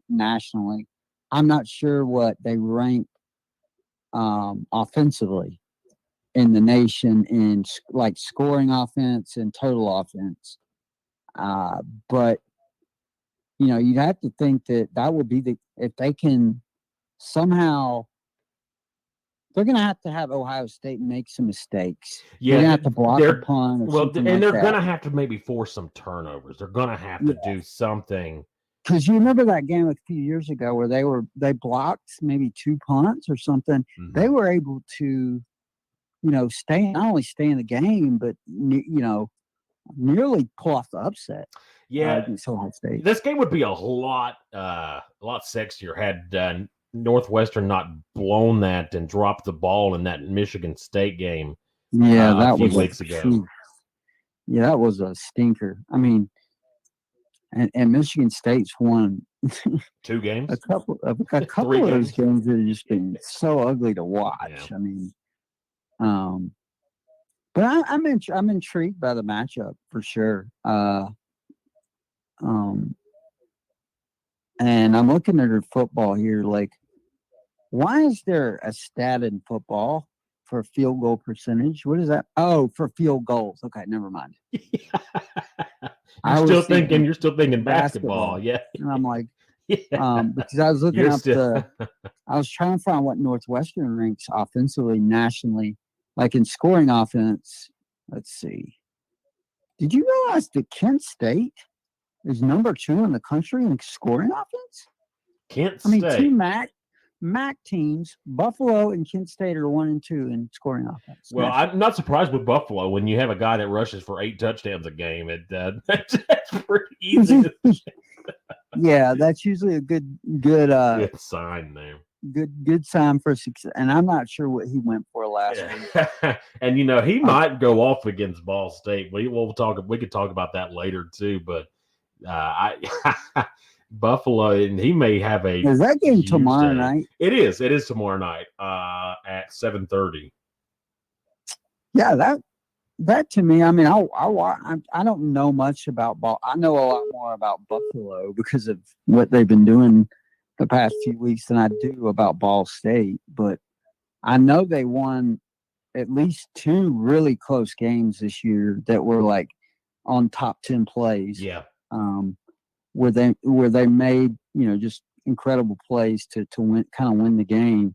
nationally. I'm not sure what they rank offensively in the nation in scoring offense and total offense. But you'd have to think that would be if they can somehow they're going to have Ohio State make some mistakes. Yeah, they're going to have to block a punt or something and like they're that. going to have to maybe force some turnovers. They're going to have to do something. Because you remember that game a few years ago where they blocked maybe 2 punts or something. Mm-hmm. They were able to, not only stay in the game, but nearly pull off the upset. Yeah, against Ohio State. This game would be a lot sexier had Northwestern not blown that and dropped the ball in that Michigan State game. Yeah, that a few was weeks ago. Yeah, that was a stinker. I mean, and Michigan State's won 2 games. A couple of those games that have just been so ugly to watch. Yeah. I mean, but I'm intrigued by the matchup for sure. And I'm looking at her football here. Like, why is there a stat in football for field goal percentage? What is that? Oh, for field goals. Okay, never mind. You're still thinking basketball. Yeah. And I'm like, because I was looking I was trying to find what Northwestern ranks offensively nationally, like in scoring offense. Let's see. Did you realize that Kent State is number 2 in the country in scoring offense? Kent State. I mean, 2 MAC teams, Buffalo and Kent State are 1 and 2 in scoring offense. Well, I'm not surprised with Buffalo when you have a guy that rushes for 8 touchdowns a game. That's pretty easy. Yeah, that's usually a good sign there. Good sign for success. And I'm not sure what he went for last week. And he might go off against Ball State. We could talk about that later too. But Buffalo, and he may have a. Is that game tomorrow night? It is. It is tomorrow night at 7:30. Yeah, that to me, I mean, I don't know much about ball. I know a lot more about Buffalo because of what they've been doing the past few weeks than I do about Ball State. But I know they won at least 2 really close games this year that were like on top 10 plays. Yeah. Where they made just incredible plays to win the game.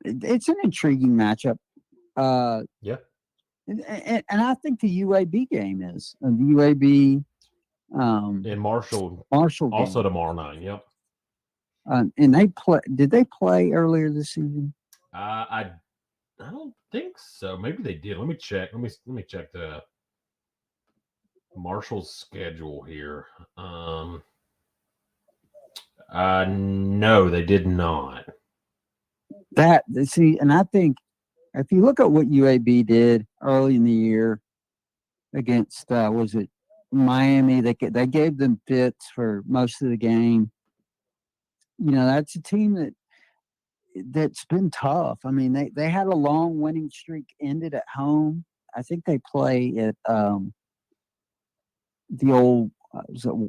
It's an intriguing matchup. Yeah, and I think the UAB game is the UAB and Marshall also game. Tomorrow night. Yep. And they play. Did they play earlier this season? I don't think so. Maybe they did. Let me check. Let me check the Marshall's schedule here. No, they did not. And I think if you look at what UAB did early in the year against was it Miami, they gave them fits for most of the game. That's a team that's been tough. I mean, they had a long winning streak ended at home. I think they play at the old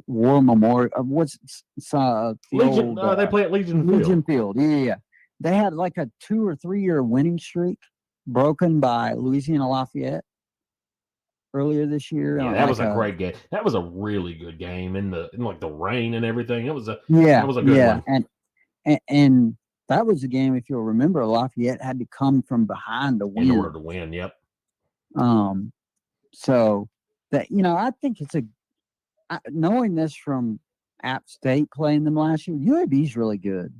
War Memorial. Legion? They play at Legion Field. Yeah. They had like a 2 or 3 year winning streak broken by Louisiana Lafayette earlier this year. Yeah, that was a great game. That was a really good game in the rain and everything. That was a good one. And that was a game, if you'll remember, Lafayette had to come from behind to win. In order to win, yep. So that I think it's knowing this from App State playing them last year, UAB's really good.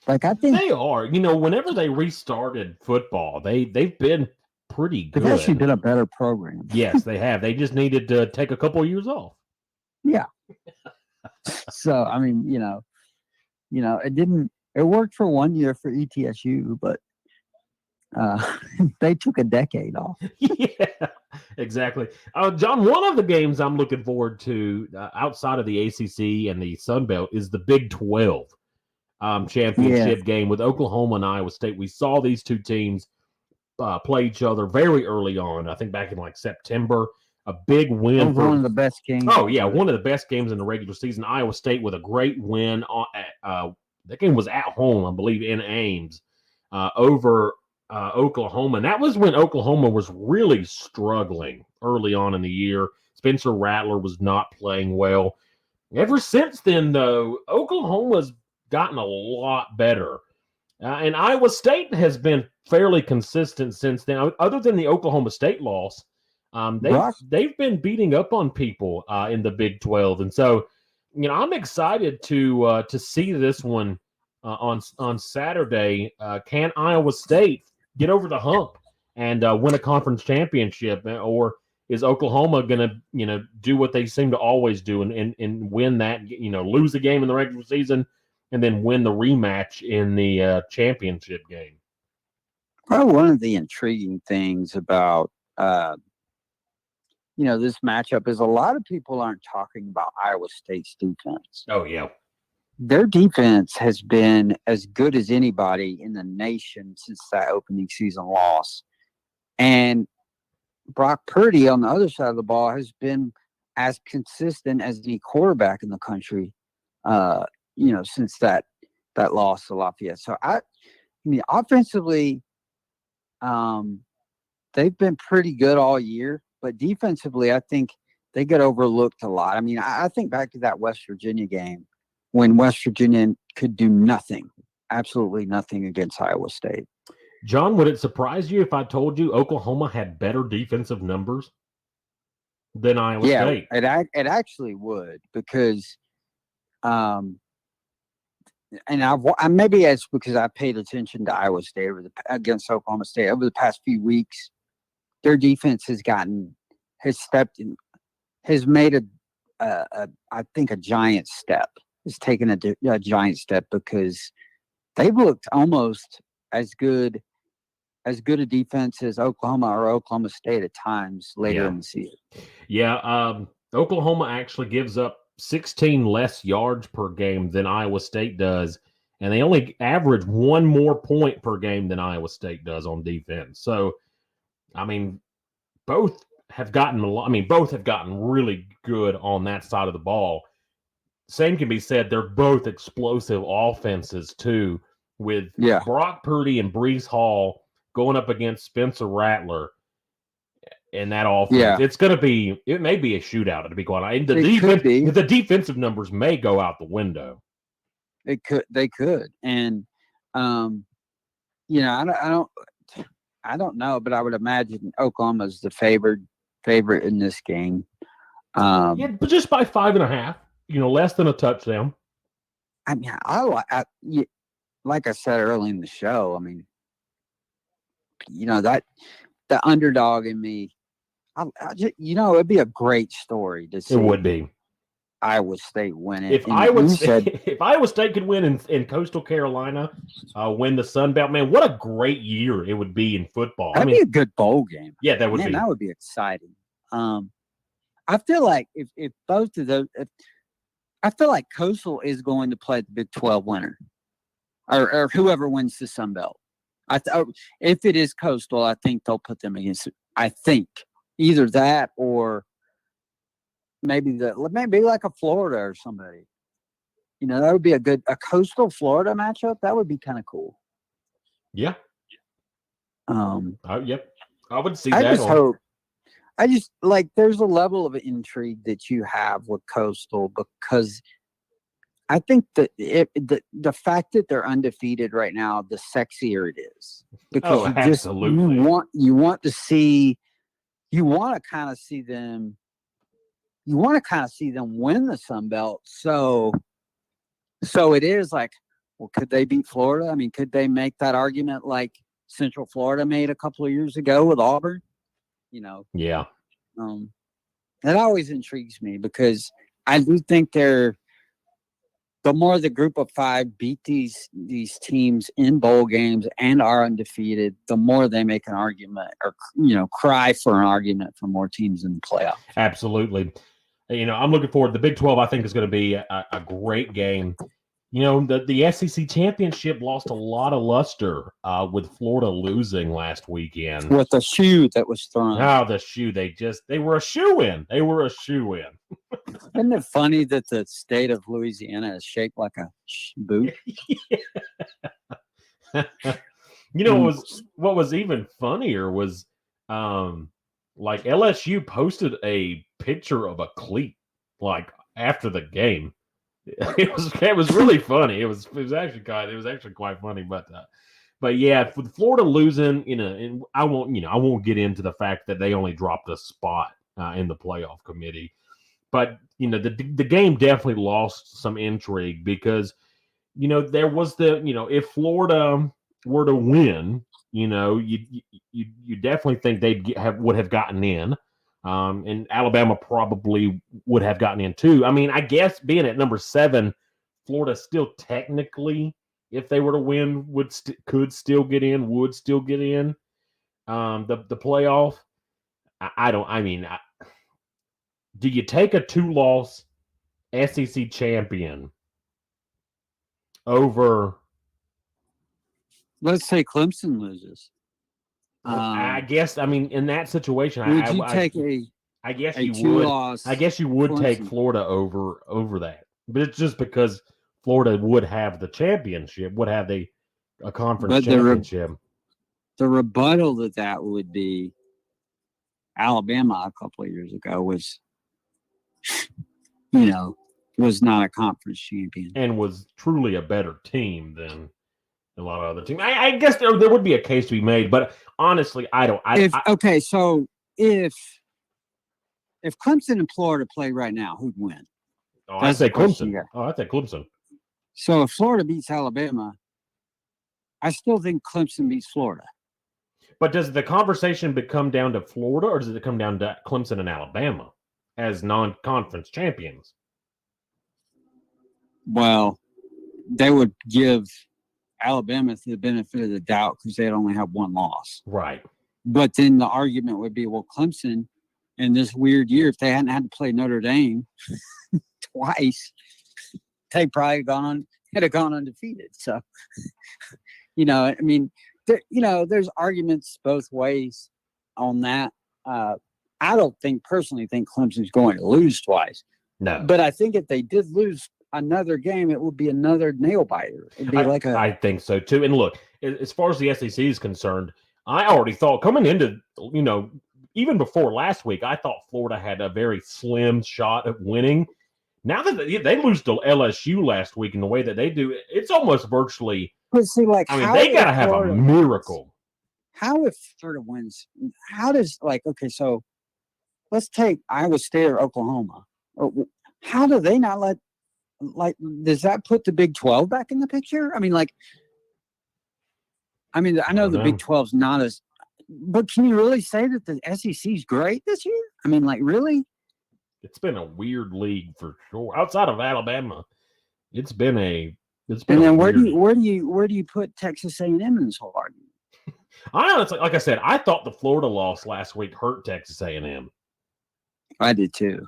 Like, I think they are. Whenever they restarted football, they've been pretty good. They've actually been a better program. Yes, they have. They just needed to take a couple of years off. Yeah. So I mean, it worked for 1 year for ETSU, but they took a decade off. Yeah, exactly. John, one of the games I'm looking forward to outside of the ACC and the Sun Belt is the Big 12 championship game with Oklahoma and Iowa State. We saw these two teams play each other very early on. I think back in September. A big win for one of the best games. Oh yeah, one of the best games in the regular season. Iowa State with a great win. That game was at home, I believe, in Ames over Oklahoma. And that was when Oklahoma was really struggling early on in the year. Spencer Rattler was not playing well. Ever since then, though, Oklahoma's gotten a lot better. And Iowa State has been fairly consistent since then. Other than the Oklahoma State loss, they've been beating up on people in the Big 12, and so I'm excited to see this one on Saturday. Can Iowa State get over the hump and win a conference championship, or is Oklahoma going to do what they seem to always do and win that, lose a game in the regular season and then win the rematch in the championship game? Probably one of the intriguing things about this matchup is a lot of people aren't talking about Iowa State's defense. Oh, yeah. Their defense has been as good as anybody in the nation since that opening season loss. And Brock Purdy on the other side of the ball has been as consistent as any quarterback in the country, since that loss to Lafayette. So offensively, they've been pretty good all year, but defensively, I think they get overlooked a lot. I mean, I think back to that West Virginia game when West Virginia could do nothing, absolutely nothing against Iowa State. John, would it surprise you if I told you Oklahoma had better defensive numbers than Iowa State? Yeah, it actually would, because and maybe it's because I paid attention to Iowa State against Oklahoma State over the past few weeks. Their defense has made I think a giant step. It's taken a giant step, because they've looked almost as good a defense as Oklahoma or Oklahoma State at times later in the season. Yeah, Oklahoma actually gives up 16 less yards per game than Iowa State does, and they only average one more point per game than Iowa State does on defense. So, I mean, both have gotten really good on that side of the ball. Same can be said. They're both explosive offenses too, with Brock Purdy and Breece Hall going up against Spencer Rattler in that offense. It may be a shootout, to be quite honest. The defensive numbers may go out the window. They could. And I don't know, but I would imagine Oklahoma's the favorite in this game. But just by 5.5, less than a touchdown. I mean, like I said early in the show, I mean, that the underdog in me, it'd be a great story to see. It would be. Iowa State win it. If Iowa State could win in Coastal Carolina, win the Sun Belt, man, what a great year it would be in football. That'd be a good bowl game. Yeah, that would be. That would be exciting. I feel like if both of those, I feel like Coastal is going to play the Big 12 winner, or whoever wins the Sun Belt. If it is Coastal, I think they'll put them against. I think either that or maybe like a Florida or somebody. That would be a Coastal Florida matchup. That would be kind of cool. Yeah. Yep. I would see I that. I just like there's a level of intrigue that you have with Coastal, because I think that the fact that they're undefeated right now, the sexier it is, because you want to kind of see them win the Sun Belt. So it is like, well, could they beat Florida? I mean, could they make that argument like Central Florida made a couple of years ago with Auburn? Yeah. That always intrigues me, because I do think the more the group of five beat these teams in bowl games and are undefeated, the more they make an argument or cry for an argument for more teams in the playoff. Absolutely. I'm looking forward. The Big 12, I think, is going to be a great game. The SEC championship lost a lot of luster with Florida losing last weekend. With the shoe that was thrown. Oh, the shoe. They were a shoe-in. They were a shoe-in. Isn't it funny that the state of Louisiana is shaped like a boot? What was even funnier was like LSU posted a picture of a cleat like after the game. It was really funny. It was actually quite funny. But yeah, for Florida losing, and I won't get into the fact that they only dropped a spot in the playoff committee. But the game definitely lost some intrigue because there was if Florida were to win, you definitely think would have gotten in. And Alabama probably would have gotten in too. I mean, I guess being at number 7, Florida still technically, if they were to win, could still get in. Would still get in the playoff. Do you take a 2-loss SEC champion over? Let's say Clemson loses. I guess. I mean, in that situation, would you take I guess a you would. I guess you would take Florida over that, but it's just because Florida would have the championship, would have a conference championship. The rebuttal to that would be Alabama a couple of years ago was not a conference champion and was truly a better team than a lot of other teams. I guess there would be a case to be made, but honestly, I don't. So if Clemson and Florida play right now, who'd win? Oh, I'd say Clemson. I'd say Clemson. So if Florida beats Alabama, I still think Clemson beats Florida. But does the conversation come down to Florida, or does it come down to Clemson and Alabama as non-conference champions? Well, they would give Alabama the benefit of the doubt because they'd only have one loss. Right. But then the argument would be, well, Clemson in this weird year, if they hadn't had to play Notre Dame twice, they probably had gone undefeated. So, I mean, there's arguments both ways on that. I don't personally think Clemson's going to lose twice. No. But I think if they did lose another game, it would be another nail biter. It'd be I think so too. And look, as far as the SEC is concerned, I already thought coming into, even before last week, I thought Florida had a very slim shot at winning. Now that they lose to LSU last week in the way that they do, it's almost virtually. But see, they got to have a miracle. How if Florida wins? How does so let's take Iowa State or Oklahoma. How do they not let? Does that put the Big 12 back in the picture? I know the Big 12's not as, but can you really say that the SEC's great this year? Really? It's been a weird league for sure. Outside of Alabama, it's been. And then where do you put Texas A&M in this whole argument? I honestly, like I said, I thought the Florida loss last week hurt Texas A&M. I did too.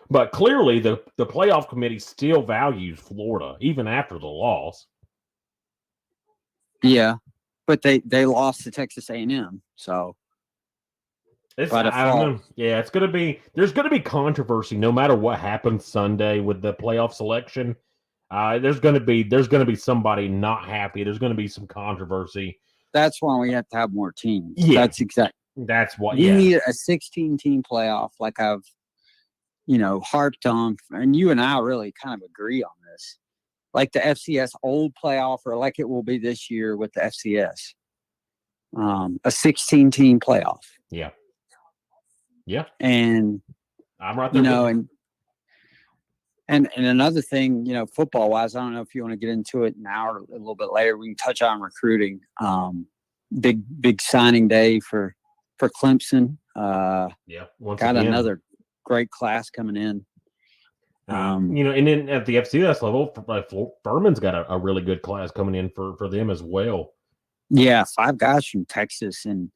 But clearly, the playoff committee still values Florida, even after the loss. Yeah, but they lost to Texas A&M, so. I don't know. Yeah, there's going to be controversy no matter what happens Sunday with the playoff selection. There's going to be somebody not happy. There's going to be some controversy. That's why we have to have more teams. Yeah, That's what you need a 16-team playoff, like I've harped on, and you and I really kind of agree on this, like the FCS old playoff, or like it will be this year with the FCS, a 16-team playoff. Yeah. And I'm right there. And another thing, football wise, I don't know if you want to get into it now or a little bit later. We can touch on recruiting. Big signing day for Clemson. Once got again. Another great class coming in. And then at the FCS level, Furman's got a really good class coming in for them as well. Yeah, 5 guys from Texas, and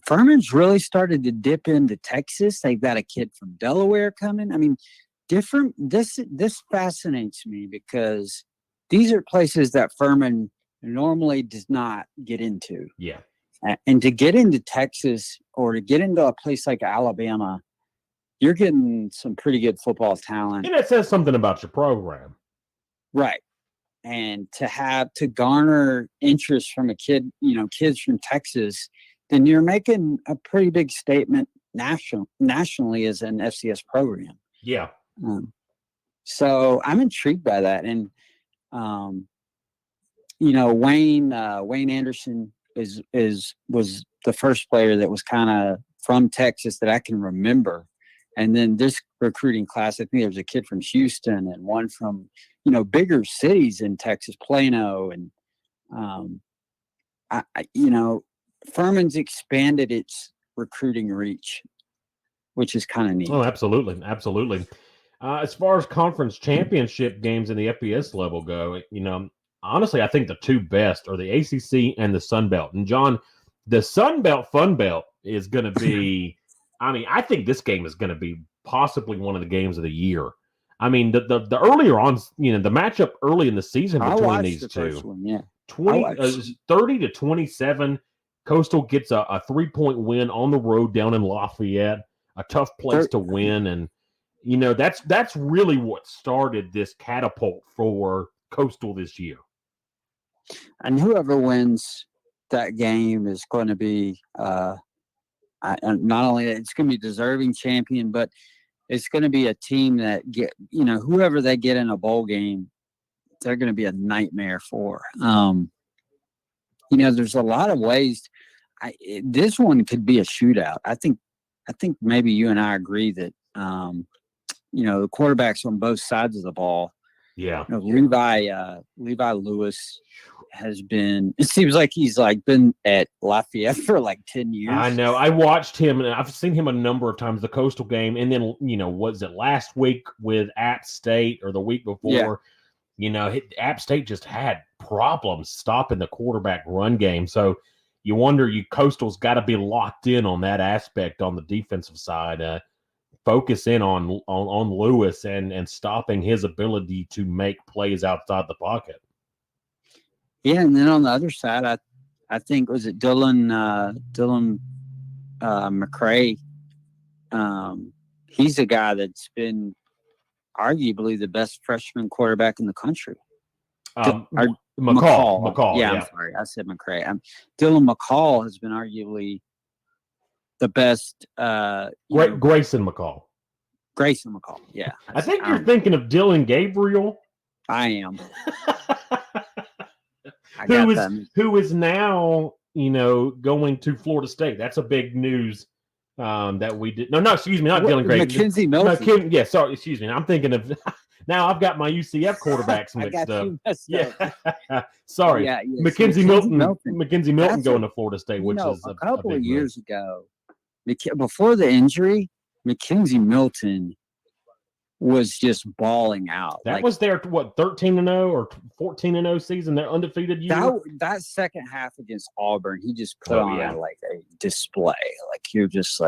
Furman's really started to dip into Texas. They've got a kid from Delaware coming. Different. This fascinates me because these are places that Furman normally does not get into. Yeah, and to get into Texas or to get into a place like Alabama, you're getting some pretty good football talent. And it says something about your program. Right. And to garner interest from a kid, kids from Texas, then you're making a pretty big statement nationally as an FCS program. Yeah. So I'm intrigued by that. And, you know, Wayne Anderson was the first player that was kind of from Texas that I can remember. And then this recruiting class, I think there was a kid from Houston and one from, you know, bigger cities in Texas, Plano. And, you know, Furman's expanded its recruiting reach, which is kind of neat. Oh, absolutely. Absolutely. As far as conference championship games in the FBS level go, you know, honestly, I think the two best are the ACC and the Sun Belt. And John, the Sun Belt Fun Belt is going to be, I mean, I think this game is going to be possibly one of the games of the year. I mean, the earlier on, you know, the matchup early in the season between these two, one, yeah. 30 to 27, Coastal gets a 3-point win on the road down in Lafayette, a tough place to win. And, you know, that's really what started this catapult for Coastal this year. And whoever wins that game is going to be not only it's going to be deserving champion, but it's going to be a team that whoever they get in a bowl game, they're going to be a nightmare for. You know, there's a lot of ways. This one could be a shootout. I think maybe you and I agree that you know, the quarterbacks on both sides of the ball. Yeah. You know, Levi Lewis has been, it seems like he's been at Lafayette for 10 years. I know. I watched him and I've seen him a number of times, the Coastal game. And then, you know, was it last week with App State or the week before? Yeah. You know, App State just had problems stopping the quarterback run game. So you wonder, Coastal's got to be locked in on that aspect on the defensive side. Focus in on Lewis and stopping his ability to make plays outside the pocket. Yeah, and then on the other side, I think was it Dylan McCray. He's a guy that's been arguably the best freshman quarterback in the country. McCall. Yeah, I'm sorry, I said McCray. Dylan McCall has been arguably the best. Grayson McCall. Grayson McCall. Yeah, I think you're thinking of Dylan Gabriel. I am. Who is now, you know, going to Florida State. That's a big news that we did. No, excuse me, not Dylan Gabriel. Mackenzie Milton. Excuse me. I'm thinking of now I've got my UCF quarterbacks mixed up. Sorry. Yeah, Mackenzie Milton. Mackenzie Milton going to Florida State, which is a couple of years ago. Before the injury, Mackenzie Milton was just balling out. That was their 13-0 or 14-0 season, their undefeated year. That second half against Auburn, he just put on a display. You're just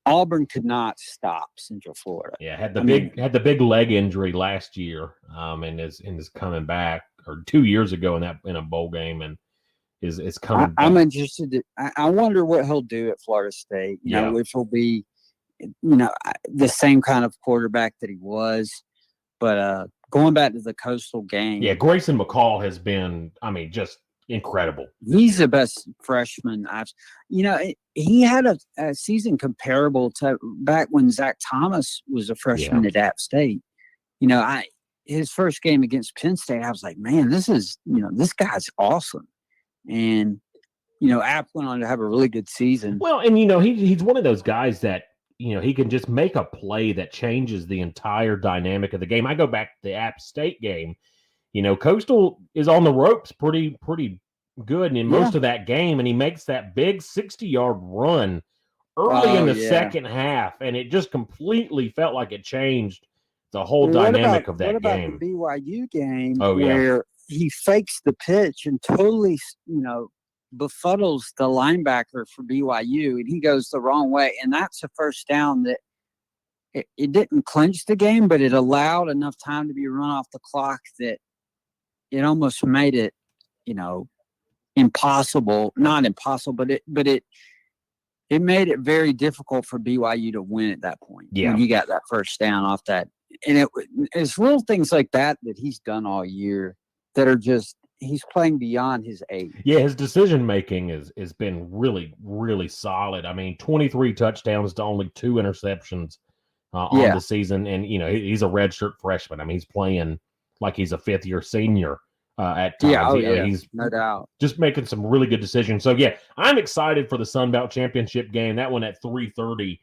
Auburn could not stop Central Florida. Yeah, had the big leg injury last year, and is coming back, or 2 years ago in a bowl game, and is coming. I'm interested. I wonder what he'll do at Florida State. You know, if he'll be, you know, the same kind of quarterback that he was. But going back to the Coastal game. Yeah, Grayson McCall has been, I mean, just incredible. He's the best freshman he had a season comparable to back when Zach Thomas was a freshman at App State. You know, his first game against Penn State, I was like, man, this guy's awesome. And, you know, App went on to have a really good season. Well, and, you know, he's one of those guys that, you know, he can just make a play that changes the entire dynamic of the game. I go back to the App State game. You know, Coastal is on the ropes pretty good in most of that game, and he makes that big 60-yard run early in the second half, and it just completely felt like it changed the whole dynamic of that game. What about the BYU game where he fakes the pitch and totally, you know, befuddles the linebacker for BYU, and he goes the wrong way, and that's a first down that it didn't clinch the game, but it allowed enough time to be run off the clock that it almost made it, you know, impossible. Not impossible, but it made it very difficult for BYU to win at that point. Yeah, when you got that first down off that, and it's little things like that he's done all year that are just. He's playing beyond his age. Yeah, his decision making has been really, really solid. I mean, 23 touchdowns to only 2 interceptions on the season, and he's a redshirt freshman. I mean, he's playing like he's a fifth-year senior at times. He's no doubt just making some really good decisions. So yeah, I'm excited for the Sun Belt Championship game. That one at 3:30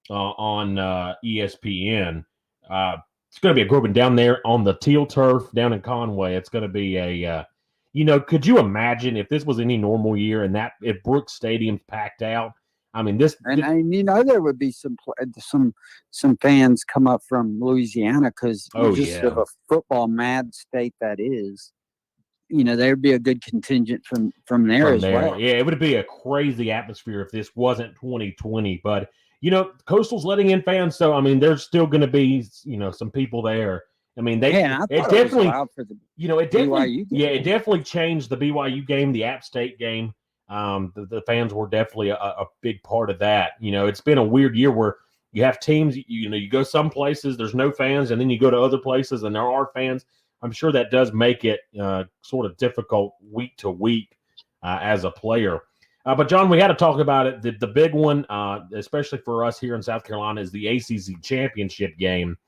on ESPN. It's going to be a grouping down there on the teal turf down in Conway. It's going to be a could you imagine if this was any normal year and that if Brooks Stadium's packed out? I mean, there would be some fans come up from Louisiana because of a football mad state that is. There'd be a good contingent from there as well. Yeah, it would be a crazy atmosphere if this wasn't 2020. But Coastal's letting in fans, so I mean, there's still going to be some people there. I mean, it definitely it definitely changed the BYU game, the App State game. The fans were definitely a big part of that. It's been a weird year where you have teams, you go some places, there's no fans, and then you go to other places and there are fans. I'm sure that does make it sort of difficult week to week as a player. But, John, we had to talk about it. The big one, especially for us here in South Carolina, is the ACC championship game.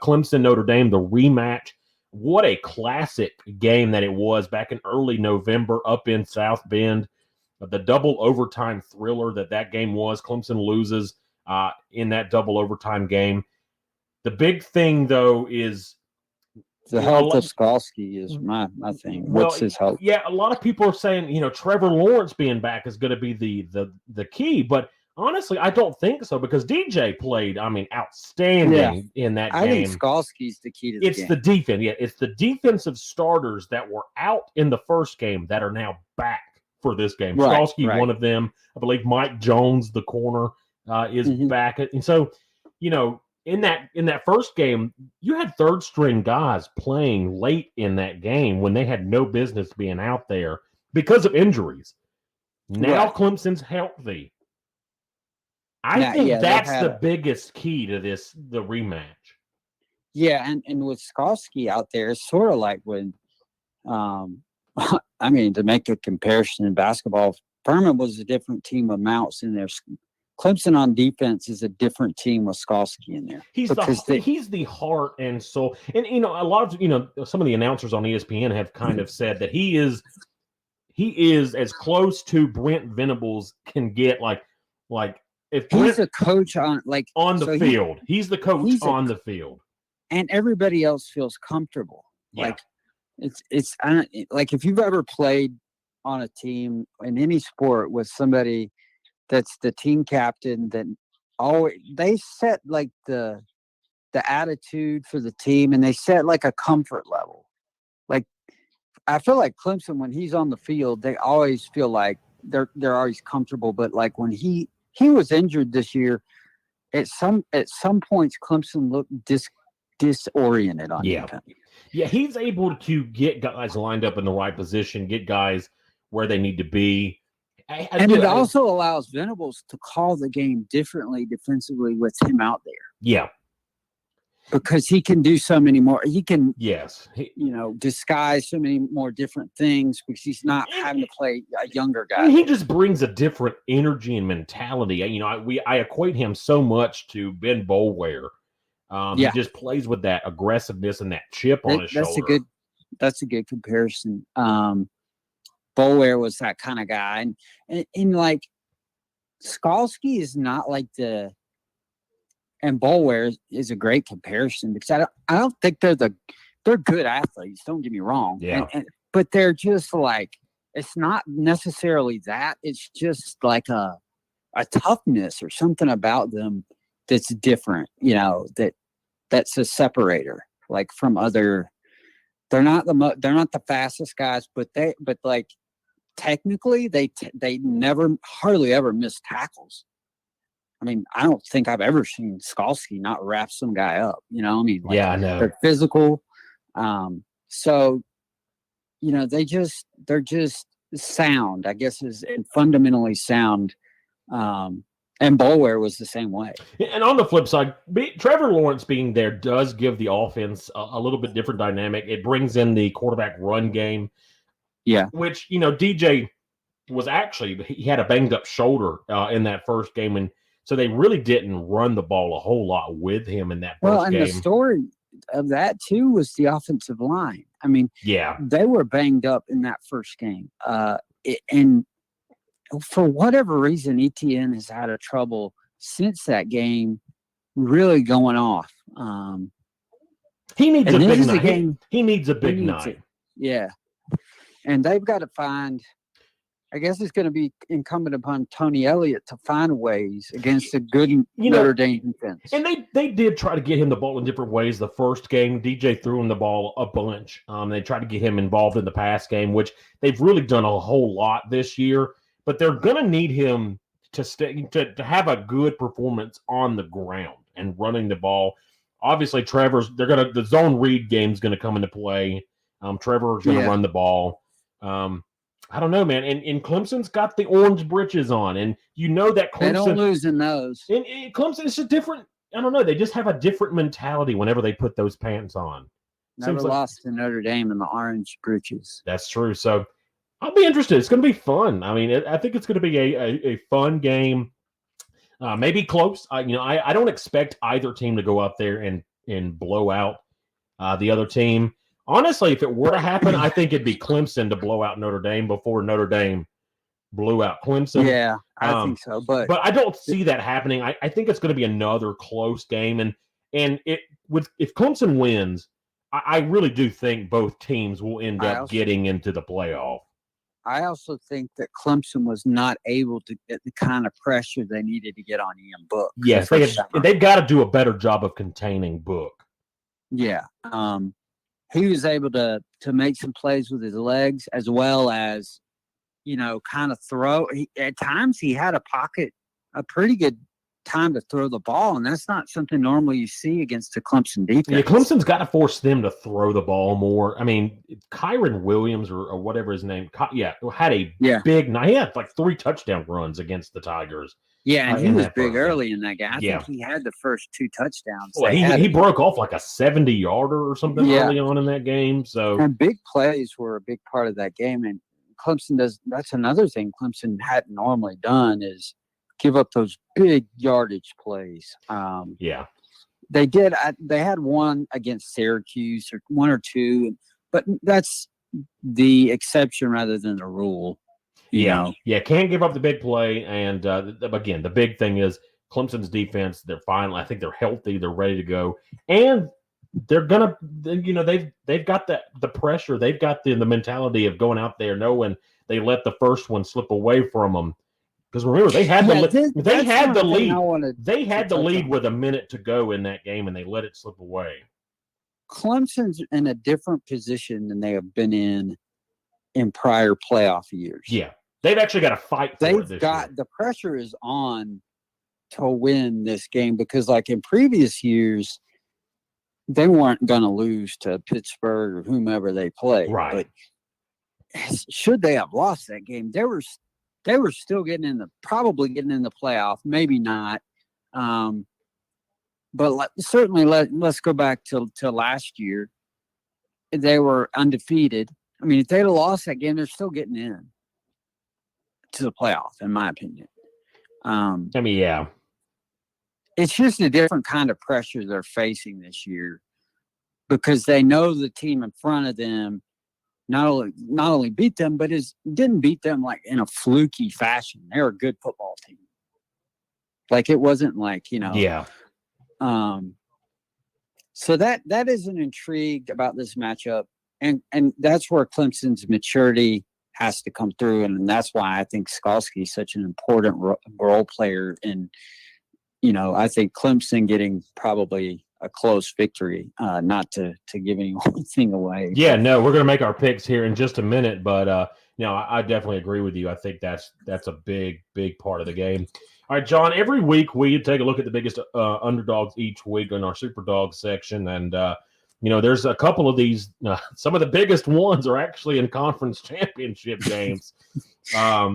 Clemson, Notre Dame, the rematch. What a classic game that it was back in early November up in South Bend. The double overtime thriller that game was. Clemson loses in that double overtime game. The big thing, though, is the health of Skalski is my thing. What's his health? Yeah, a lot of people are saying, Trevor Lawrence being back is going to be the key. But honestly, I don't think so because DJ played, outstanding in that game. I think Skalski's the key to the game. It's the defense. Yeah, it's the defensive starters that were out in the first game that are now back for this game. Right, Skalski, one of them. I believe Mike Jones, the corner, is back. And so, in that first game, you had third string guys playing late in that game when they had no business being out there because of injuries. Now Clemson's healthy. I think that's the biggest key to the rematch. Yeah, and with Skalski out there, it's sort of like when, to make a comparison in basketball, Furman was a different team of Mounts in there. Clemson on defense is a different team with Skalski in there. He's the heart and soul. And a lot of some of the announcers on ESPN have kind of said that he is as close to Brent Venables can get. Like if he's a coach on the field, he's the coach on the field, and everybody else feels comfortable. Yeah. Like it's like if you've ever played on a team in any sport with somebody that's the team captain, that always they set like the attitude for the team, and they set like a comfort level. Like I feel like Clemson, when he's on the field, they always feel like they're always comfortable. But like when he was injured this year, at some points Clemson looked disoriented on defense. Yeah, he's able to get guys lined up in the right position, get guys where they need to be. It also allows Venables to call the game differently defensively with him out there. Yeah. Because he can do so many more. He can, disguise so many more different things because he's not having to play a younger guy. He just brings a different energy and mentality. I equate him so much to Ben Boulware. He just plays with that aggressiveness and that chip on his shoulder. That's a good comparison. Boulware was that kind of guy, and like Skalski is not like and Boulware is a great comparison because I don't think they're good athletes. Don't get me wrong. Yeah. But they're just like, it's not necessarily that. It's just like a toughness or something about them that's different. That's a separator, like from other. They're not the fastest guys, but like technically they hardly ever miss tackles. I mean, I don't think I've ever seen Skalski not wrap some guy up. I know. They're physical. So, they're just sound, I guess, is fundamentally sound. And Boulware was the same way. And on the flip side, Trevor Lawrence being there does give the offense a little bit different dynamic. It brings in the quarterback run game. Yeah. Which, DJ was he had a banged up shoulder in that first game. And So they really didn't run the ball a whole lot with him in that first game. The story of that too was the offensive line. I mean, they were banged up in that first game. And for whatever reason, ETN has had a trouble since that game really going off. He needs a big night. He needs a big night. Yeah. And they've got to find, I guess it's going to be incumbent upon Tony Elliott to find ways against a good Notre Dame defense. And they did try to get him the ball in different ways. The first game, DJ threw him the ball a bunch. They tried to get him involved in the pass game, which they've really done a whole lot this year. But they're going to need him to have a good performance on the ground and running the ball. Obviously, the zone read game is going to come into play. Trevor's going to run the ball. I don't know, man. And Clemson's got the orange britches on, and you know that Clemson. They don't lose in those. And Clemson is a different. I don't know. They just have a different mentality whenever they put those pants on. Never lost to Notre Dame in the orange britches. That's true. So I'll be interested. It's going to be fun. I mean, I think it's going to be a fun game. Maybe close. I don't expect either team to go out there and blow out the other team. Honestly, if it were to happen, I think it'd be Clemson to blow out Notre Dame before Notre Dame blew out Clemson. Yeah, I think so. But I don't see that happening. I think it's going to be another close game. And if Clemson wins, I really do think both teams will end up getting into the playoff. I also think that Clemson was not able to get the kind of pressure they needed to get on Ian Book. Yes, they've got to do a better job of containing Book. Yeah. He was able to make some plays with his legs as well as, kind of throw. At times he had a pretty good time to throw the ball, and that's not something normally you see against the Clemson defense. Yeah, Clemson's got to force them to throw the ball more. I mean, Kyron Williams or whatever his name, had a big night. He had like 3 touchdown runs against the Tigers. Yeah, and he was big early in that game. I think he had the first 2 touchdowns. Well, he broke off like a 70-yarder or something early on in that game. So, and big plays were a big part of that game. And Clemson that's another thing Clemson hadn't normally done is give up those big yardage plays. They did. They had one against Syracuse, or 1 or 2, but that's the exception rather than the rule. Can't give up the big play. And again, the big thing is Clemson's defense. They're fine. I think they're healthy. They're ready to go, and they're gonna. They've got the pressure. They've got the mentality of going out there knowing they let the first one slip away from them. Because remember, they had the lead. They had the lead with a minute to go in that game, and they let it slip away. Clemson's in a different position than they have been in prior playoff years. Yeah, they've actually got to fight for it this year. The pressure is on to win this game because, like in previous years, they weren't going to lose to Pittsburgh or whomever they play. Right. But should they have lost that game, they were still probably getting in the playoff, maybe not. But certainly let's go back to last year. They were undefeated. I mean, if they'd have lost that game, they're still getting in to the playoff, in my opinion. It's just a different kind of pressure they're facing this year because they know the team in front of them not only beat them, but didn't beat them like in a fluky fashion. They're a good football team. Like it wasn't like, so that is an intrigue about this matchup. And that's where Clemson's maturity has to come through. And that's why I think Skalski is such an important role player. And, I think Clemson getting probably a close victory, not to give anything away. Yeah, no, we're going to make our picks here in just a minute. But, I definitely agree with you. I think that's a big, big part of the game. All right, John, every week we take a look at the biggest underdogs each week in our Superdog section. And, there's a couple of these. Some of the biggest ones are actually in conference championship games. I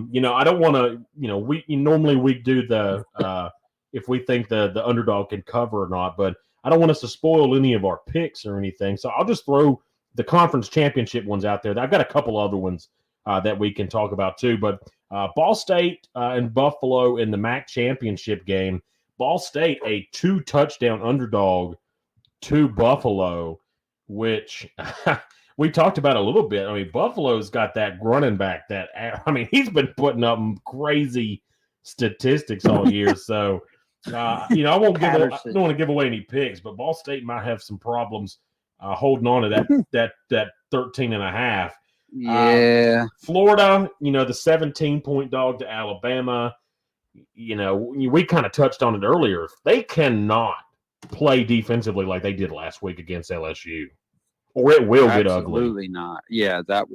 don't want to, we do the if we think the underdog can cover or not, but I don't want us to spoil any of our picks or anything. So I'll just throw the conference championship ones out there. I've got a couple other ones that we can talk about too. But Ball State and Buffalo in the MAC championship game. Ball State, a 2-touchdown underdog to Buffalo, which we talked about a little bit. I mean, Buffalo's got that running back he's been putting up crazy statistics all year. So, I don't want to give away any picks, but Ball State might have some problems holding on to that 13.5. Yeah. Florida, the 17-point dog to Alabama. We kind of touched on it earlier. They cannot play defensively like they did last week against LSU, or it will get ugly. Absolutely not. Yeah, that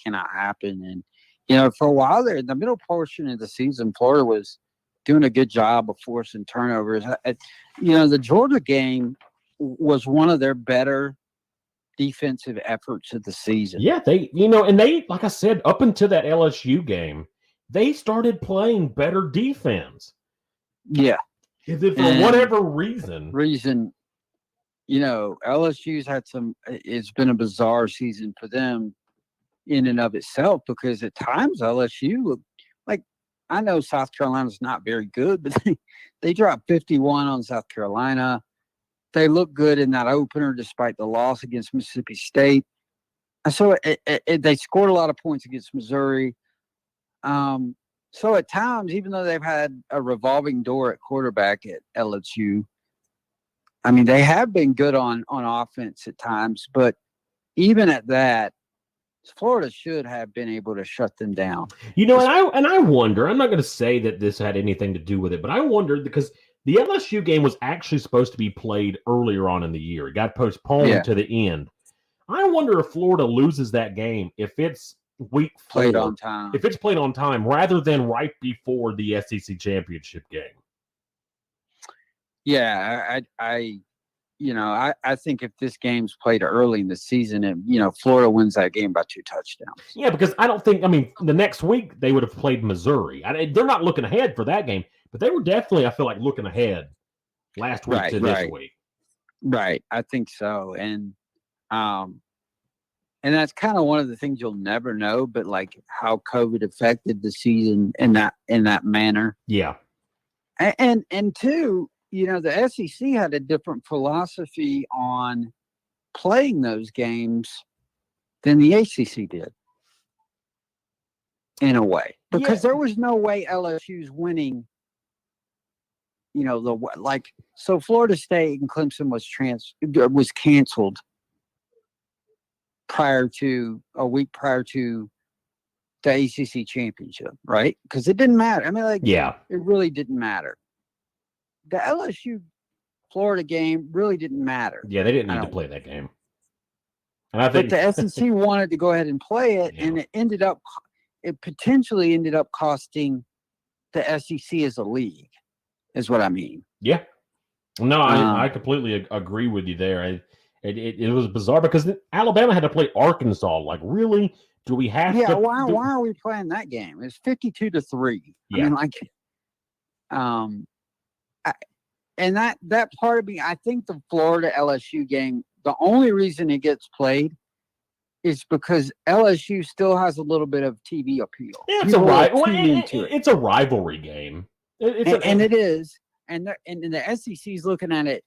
cannot happen. And for a while there, in the middle portion of the season, Florida was doing a good job of forcing turnovers. The Georgia game was one of their better defensive efforts of the season. Yeah, they like I said, up until that LSU game, they started playing better defense. Yeah. For whatever reason, LSU's had it's been a bizarre season for them in and of itself, because at times LSU, I know South Carolina's not very good, but they dropped 51 on South Carolina. They look good in that opener despite the loss against Mississippi State. So they scored a lot of points against Missouri. So at times, even though they've had a revolving door at quarterback at LSU, I mean, they have been good on offense at times. But even at that, Florida should have been able to shut them down. And I wonder, I'm not going to say that this had anything to do with it, but I wondered because the LSU game was actually supposed to be played earlier on in the year. It got postponed to the end. I wonder if Florida loses that game, if it's week 4, played on time. If it's played on time rather than right before the SEC championship game. Yeah, I think if this game's played early in the season, Florida wins that game by 2 touchdowns. Yeah, because the next week they would have played Missouri. They're not looking ahead for that game, but they were definitely, I feel like, looking ahead last week to this week. Right, I think so, and that's kind of one of the things you'll never know, but how COVID affected the season in that manner. Yeah, and two, the SEC had a different philosophy on playing those games than the ACC did, in a way, because there was no way LSU's winning. So Florida State and Clemson was canceled a week prior to the ACC championship, right? Because it didn't matter. I mean, it really didn't matter. The LSU Florida game really didn't matter. Yeah, they didn't need to play that game. And but the SEC wanted to go ahead and play it, and it potentially ended up costing the SEC as a league, is what I mean. Yeah. No, I completely agree with you there. It was bizarre because Alabama had to play Arkansas. Really? Do we have to? Yeah, why are we playing that game? It's 52-3. Yeah. I mean, and that part of me, I think the Florida LSU game, the only reason it gets played is because LSU still has a little bit of TV appeal. Yeah, it's a rivalry game. It is. And the SEC's looking at it,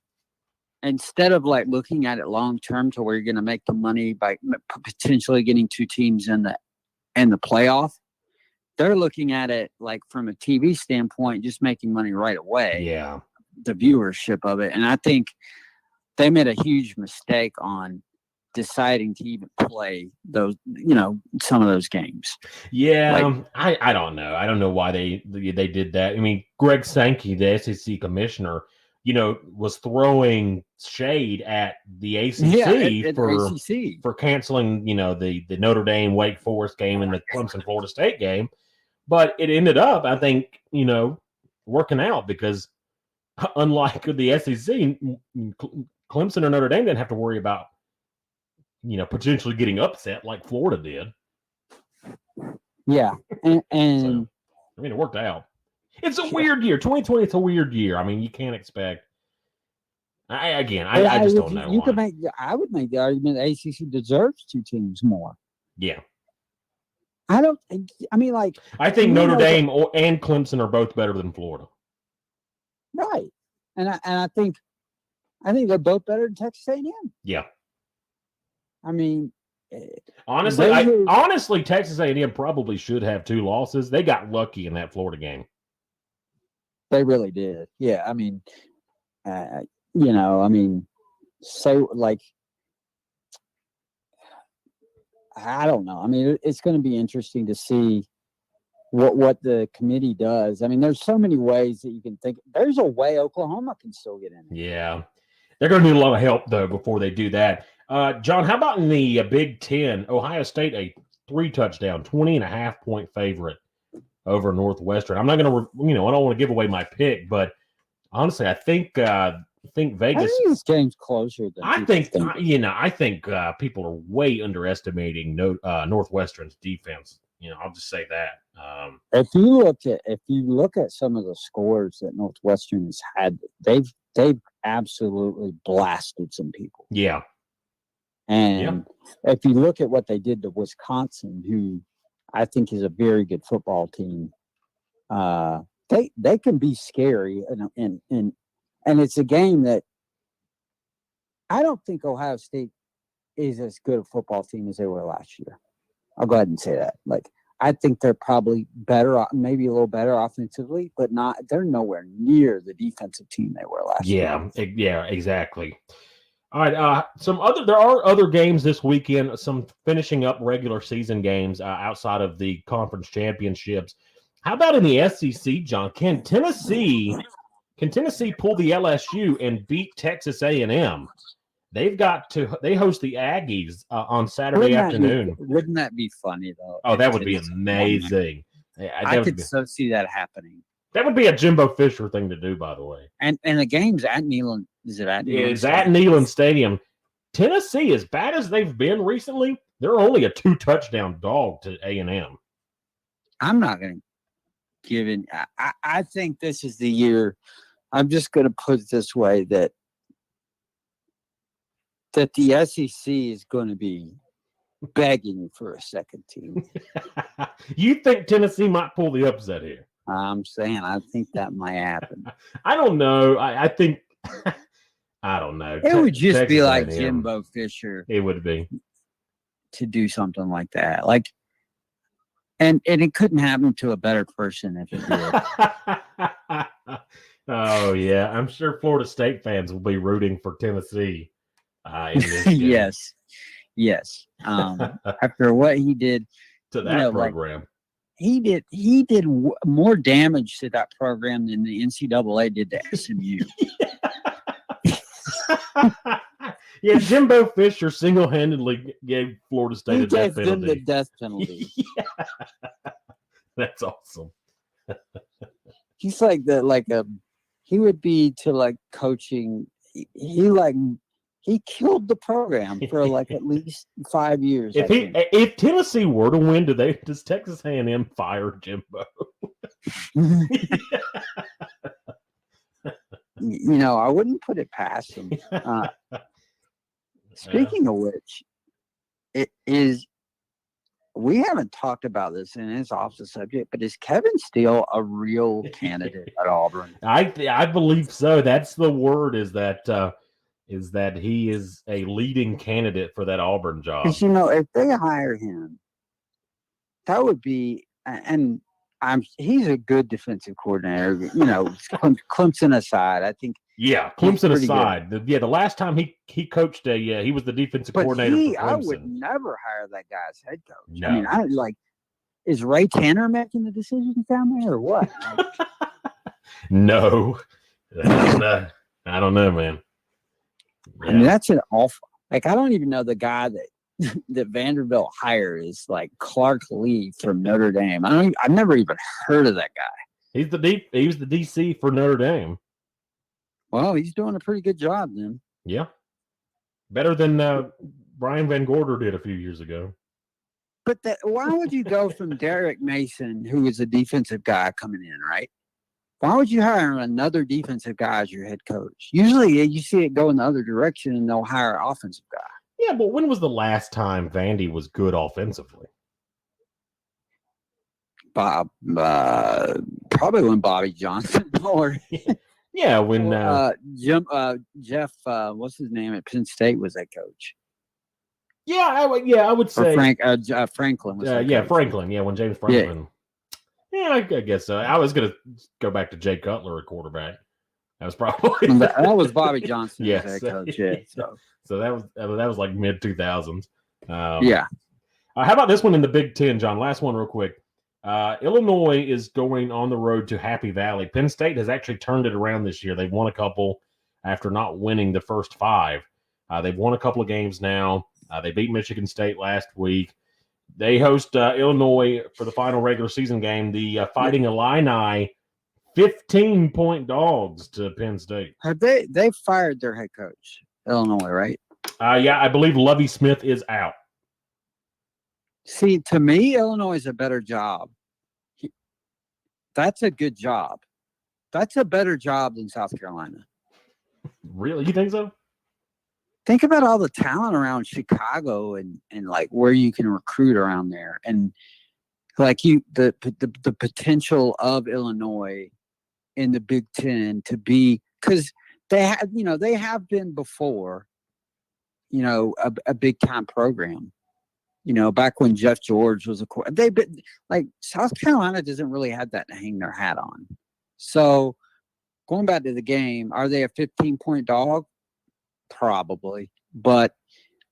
instead of looking at it long term to where you're going to make the money by potentially getting 2 teams in the playoff, they're looking at it from a TV standpoint, just making money right away. Yeah, the viewership of it, and I think they made a huge mistake on deciding to even play those, some of those games. Yeah, I don't know. I don't know why they did that. I mean, Greg Sankey, the SEC commissioner, was throwing shade at the ACC for canceling, the Notre Dame Wake Forest game and the Clemson Florida State game. But it ended up, I think, working out because unlike the SEC, Clemson or Notre Dame didn't have to worry about, potentially getting upset like Florida did. Yeah. And so, it worked out. It's a weird year. 2020, it's a weird year. I mean, you can't expect. I just don't know. I would make the argument the ACC deserves 2 teams more. Yeah. I don't. I mean, like I think Notre Dame and Clemson are both better than Florida. Right, and I think they're both better than Texas A&M. Yeah. I mean, honestly, Texas A&M probably should have 2 losses. They got lucky in that Florida game. They really did. Yeah, I mean, so like, I don't know. I mean, it's going to be interesting to see what the committee does. I mean, there's so many ways that you can think. There's a way Oklahoma can still get in. Yeah, they're going to need a lot of help though before they do that. John, how about in the Big Ten? Ohio State, a 3-touchdown, 20.5-point favorite over Northwestern. I'm not going to, I don't want to give away my pick, but honestly, I think Vegas. I think this game's closer than I think people are way underestimating Northwestern's defense. I'll just say that. If you look at some of the scores that Northwestern has had, they've absolutely blasted some people. Yeah. And if you look at what they did to Wisconsin, who I think is a very good football team, they can be scary, and it's a game that I don't think Ohio State is as good a football team as they were last year. I'll go ahead and say that. Like, I think they're probably better, maybe a little better offensively, but they're nowhere near the defensive team they were last year. Yeah, exactly. All right. There are other games this weekend, some finishing up regular season games outside of the conference championships. How about in the SEC, John? Can Tennessee pull the LSU and beat Texas A&M? They host the Aggies on Saturday afternoon. Wouldn't that be funny though? Oh, that would be amazing. I could so see that happening. That would be a Jimbo Fisher thing to do, by the way. And the game's at Neyland. Is it at Neyland? It's at Neyland Stadium. Tennessee, as bad as they've been recently, they're only a 2-touchdown dog to A&M. I'm not going to give in. I think this is the year. I'm just going to put it this way, that the SEC is going to be begging for a second team. You think Tennessee might pull the upset here? I'm saying I think that might happen. I don't know. I think I don't know. It would just Texas be like Jimbo Fisher. It would be to do something like that. Like, and it couldn't happen to a better person if it did. Oh yeah, I'm sure Florida State fans will be rooting for Tennessee. In this game. Yes. After what he did to that program. Like, he did more damage to that program than the NCAA did to SMU. Yeah, Jimbo Fisher single-handedly gave Florida State a death penalty. Them the death penalty. Yeah. That's awesome. He's he would be to like coaching. He killed the program for like at least 5 years. If Tennessee were to win today, does Texas A&M fire Jimbo? I wouldn't put it past him. Speaking of which, we haven't talked about this, and it's off the subject, but is Kevin Steele a real candidate at Auburn? I believe so. That's the word, is that he is a leading candidate for that Auburn job. Because, if they hire him, that would be, and he's a good defensive coordinator, Clemson aside, I think. Yeah, Clemson aside. The last time he coached he was the defensive coordinator for Clemson. I would never hire that guy as head coach. No. I mean, is Ray Tanner making the decisions down there or what? No. I don't know, man. Yeah. I mean, that's an awful. I don't even know the guy that Vanderbilt hired is like Clark Lee from Notre Dame. I've never even heard of that guy. He was the DC for Notre Dame. Well, he's doing a pretty good job then. Yeah, better than Brian Van Gorder did a few years ago. But why would you go from Derek Mason, who was a defensive guy coming in, right? Why would you hire another defensive guy as your head coach? Usually you see it go in the other direction and they'll hire an offensive guy. Yeah, but when was the last time Vandy was good offensively? Bob, probably when Bobby Johnson or yeah, when Jeff, what's his name at Penn State was that coach? I would say Franklin was that yeah, coach. Franklin. Yeah, when James Franklin. Yeah, I guess so. I was gonna go back to Jay Cutler at quarterback. That was probably that was Bobby Johnson yes. as head coach. Yeah, so that was like mid 2000s. Yeah. How about this one in the Big Ten, John? Last one, real quick. Illinois is going on the road to Happy Valley. Penn State has actually turned it around this year. They've won a couple after not winning the first 5. They've won a couple of games now. They beat Michigan State last week. They host Illinois for the final regular season game. The Fighting Illini, 15-point dogs to Penn State. Have they fired their head coach, Illinois, right? Yeah, I believe Lovie Smith is out. See, to me, Illinois is a better job. That's a good job. That's a better job than South Carolina. Really? You think so? Think about all the talent around Chicago and like where you can recruit around there, and like the potential of Illinois in the Big Ten to be, because they have been before, a big time program. Back when Jeff George was they've been like South Carolina doesn't really have that to hang their hat on. So going back to the game, are they a 15-point dog? Probably, but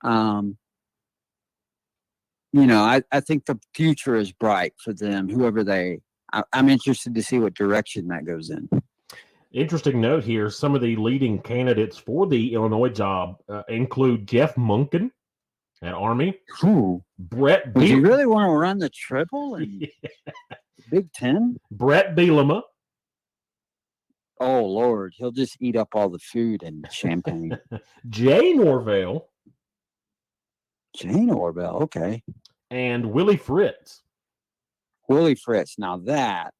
I think the future is bright for them. I'm interested to see what direction that goes in. Interesting note here: some of the leading candidates for the Illinois job include Jeff Monken at Army. Ooh. Brett. Would you really want to run the triple in Big Ten? Brett Bielema. Oh, Lord. He'll just eat up all the food and champagne. Jay Norvell. Okay. And Willie Fritz. Willie Fritz. Now, that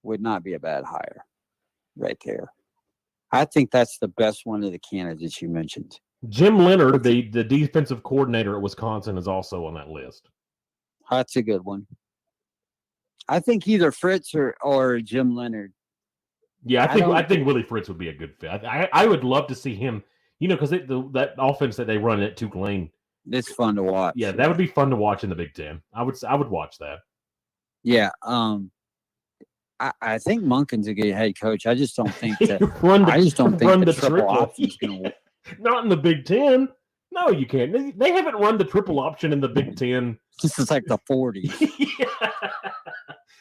would not be a bad hire right there. I think that's the best one of the candidates you mentioned. Jim Leonard, the defensive coordinator at Wisconsin, is also on that list. That's a good one. I think either Fritz or Jim Leonard. Yeah, I think Willie Fritz would be a good fit. I would love to see him, because that offense that they run at Tulane. It's fun to watch. Yeah, that would be fun to watch in the Big Ten. I would watch that. Yeah, I think Monken's a good head coach. I just don't think that. I just don't think the triple option is going to work. Not in the Big Ten. No, you can't. They haven't run the triple option in the Big Ten. This is like the 40s. Yeah.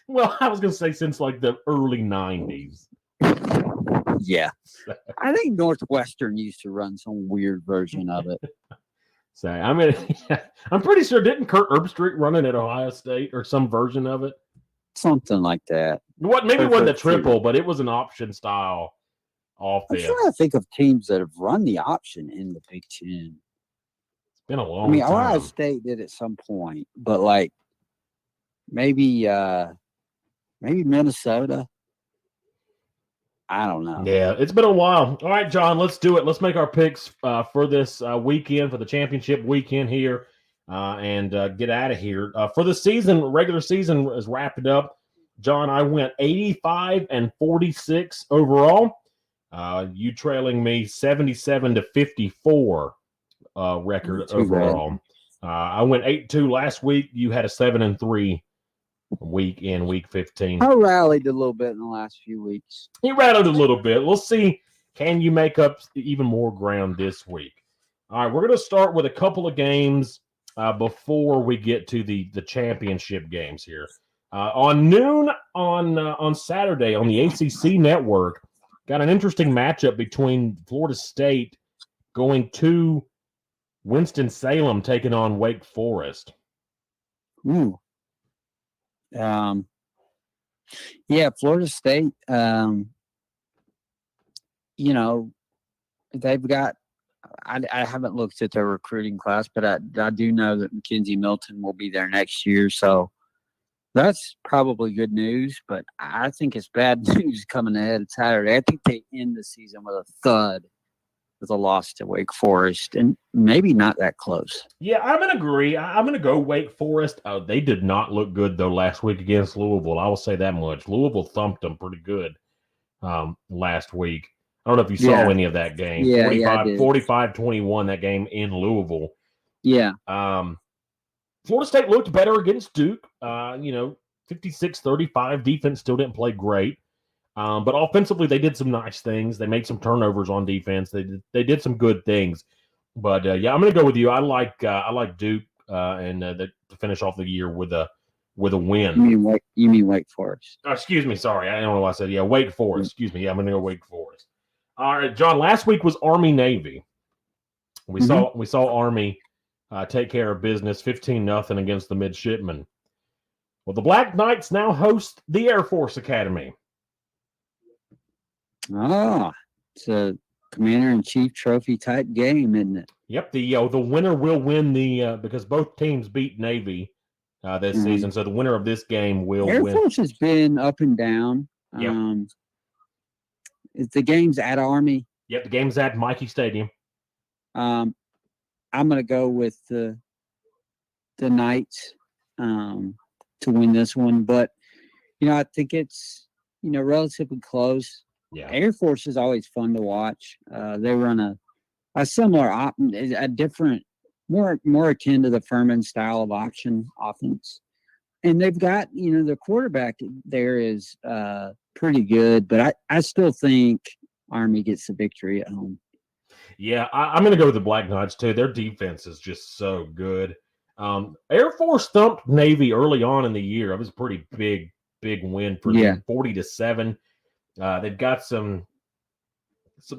Well, I was going to say since like the early 90s. Yeah. I think Northwestern used to run some weird version of it. So, I'm pretty sure, didn't Kurt Herbstreit run it at Ohio State or some version of it? Something like that. Maybe it wasn't the triple, but it was an option style offense. I'm trying to think of teams that have run the option in the Big Ten. It's been a long time. Ohio State did at some point, but like maybe Minnesota. I don't know. Yeah, it's been a while. All right, John, let's do it. Let's make our picks for this weekend, for the championship weekend here, and get out of here. For the season, regular season is wrapping up. John, I went 85-46 overall. You trailing me 77-54 record overall. I went 8-2 last week. You had a 7-3 week in week 15. I rallied a little bit in the last few weeks. He rallied a little bit. We'll see. Can you make up even more ground this week? All right, we're going to start with a couple of games before we get to the championship games here. On noon on Saturday on the ACC network, got an interesting matchup between Florida State going to Winston-Salem taking on Wake Forest. Ooh. Yeah, Florida State, they've got, I haven't looked at their recruiting class, but I do know that Mackenzie Milton will be there next year. So that's probably good news, but I think it's bad news coming ahead Saturday. I think they end the season with a thud with a loss to Wake Forest, and maybe not that close. Yeah, I'm going to agree. I'm going to go Wake Forest. They did not look good, though, last week against Louisville. I will say that much. Louisville thumped them pretty good last week. I don't know if you saw any of that game. Yeah, 45-21, that game in Louisville. Yeah. Florida State looked better against Duke. 56-35. Defense still didn't play great. But offensively, they did some nice things. They made some turnovers on defense. They did some good things. But I'm going to go with you. I like Duke to finish off the year with a win. You mean Wake Forest? Excuse me, sorry, I don't know why I said Wake Forest. Excuse me. I'm going to go Wake Forest. All right, John. Last week was Army Navy. We saw Army take care of business, 15-0 against the Midshipmen. Well, the Black Knights now host the Air Force Academy. It's a Commander-in-Chief trophy type game, isn't it? Yep, the winner will win because both teams beat Navy this season, so the winner of this game will win. Air Force has been up and down. Yep. The game's at Army. Yep, the game's at Mikey Stadium. I'm going to go with the Knights to win this one, but I think it's relatively close. Yeah. Air Force is always fun to watch. They run a similar a different, more akin to the Furman style of option offense, and they've got the quarterback there is pretty good, but I still think Army gets the victory at home. Yeah, I'm going to go with the Black Knights too. Their defense is just so good. Air Force thumped Navy early on in the year. It was a pretty big win for them, 40-7. They've got some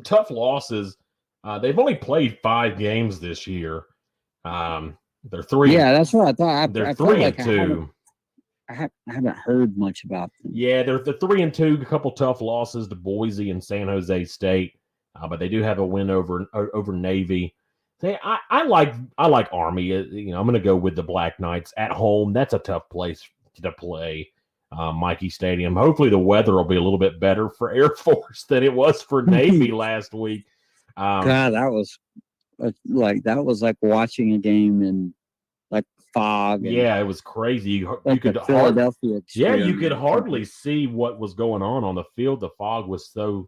tough losses. They've only played 5 games this year. They're 3. Yeah, that's what I thought. They're I 3-2. I haven't heard much about them. Yeah, they're 3-2. A couple tough losses to Boise and San Jose State, but they do have a win over Navy. I like Army. I'm going to go with the Black Knights at home. That's a tough place to play. Mikey Stadium. Hopefully the weather will be a little bit better for Air Force than it was for Navy last week. God, that was like watching a game in like fog. Yeah, it was crazy. You could Philadelphia. You could hardly see what was going on the field. The fog was so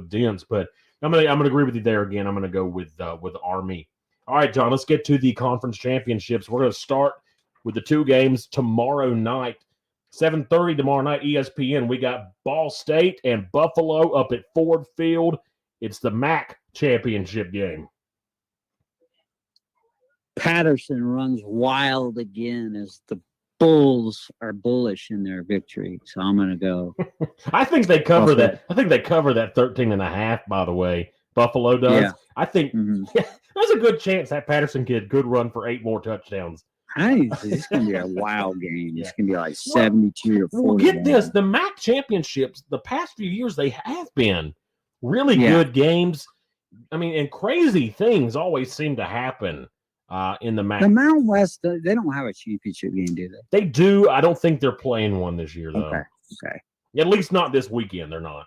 dense. But I'm gonna agree with you there again. I'm gonna go with Army. All right, John. Let's get to the conference championships. We're gonna start with the 2 games tomorrow night. 7:30 tomorrow night, ESPN. We got Ball State and Buffalo up at Ford Field. It's the MAC championship game. Patterson runs wild again as the Bulls are bullish in their victory. So I'm going to go. I think they cover that. I think they cover that 13.5, by the way. Buffalo does. Yeah. I think there's a good chance that Patterson kid could run for 8 more touchdowns. It's going to be a wild game. It's going to be like 72 or 40. Well, get this. The MAC championships, the past few years, they have been really good games. I mean, and crazy things always seem to happen in the MAC. The Mountain West, they don't have a championship game, do they? They do. I don't think they're playing one this year, though. Okay. At least not this weekend. They're not.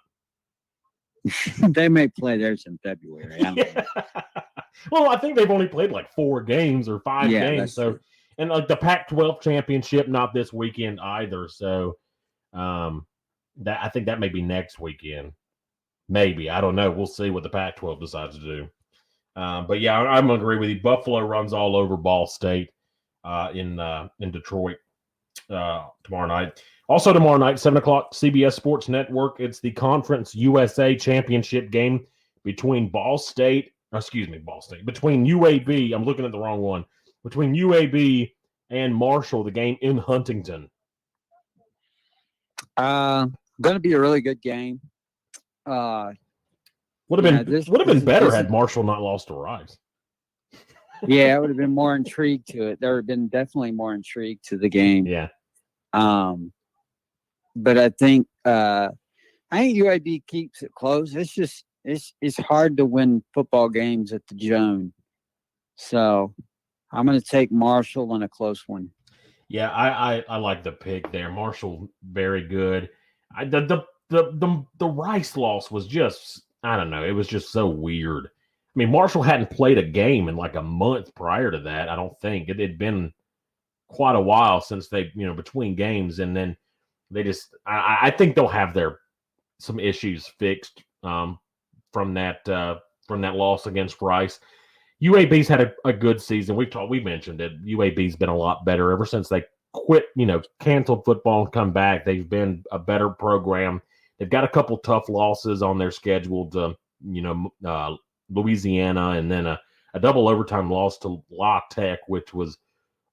They may play theirs in February. Well, I think they've only played like 4 games or 5 games. So. True. And like the Pac-12 championship, not this weekend either. So, I think that may be next weekend. Maybe, I don't know. We'll see what the Pac-12 decides to do. But yeah, I'm gonna agree with you. Buffalo runs all over Ball State in Detroit tomorrow night. Also tomorrow night, 7:00, CBS Sports Network. It's the Conference USA championship game between Ball State. Between UAB. I'm looking at the wrong one. Between UAB and Marshall, the game in Huntington. Going to be a really good game. Would have been better had Marshall not lost to Rice. Yeah, I would have been more intrigued to it. There would have been definitely more intrigue to the game. Yeah. But I think UAB keeps it close. It's just it's hard to win football games at the Joan. So I'm going to take Marshall in a close one. Yeah, I like the pick there. Marshall, very good. The Rice loss was just, I don't know. It was just so weird. mean, Marshall hadn't played a game in like a month prior to that. I don't think it had been quite a while since they, between games, and then they just. I think they'll have some issues fixed from that loss against Rice. UAB's had a good season. We mentioned it. UAB's been a lot better ever since they quit, canceled football and come back. They've been a better program. They've got a couple tough losses on their schedule to, Louisiana, and then a double overtime loss to La Tech, which was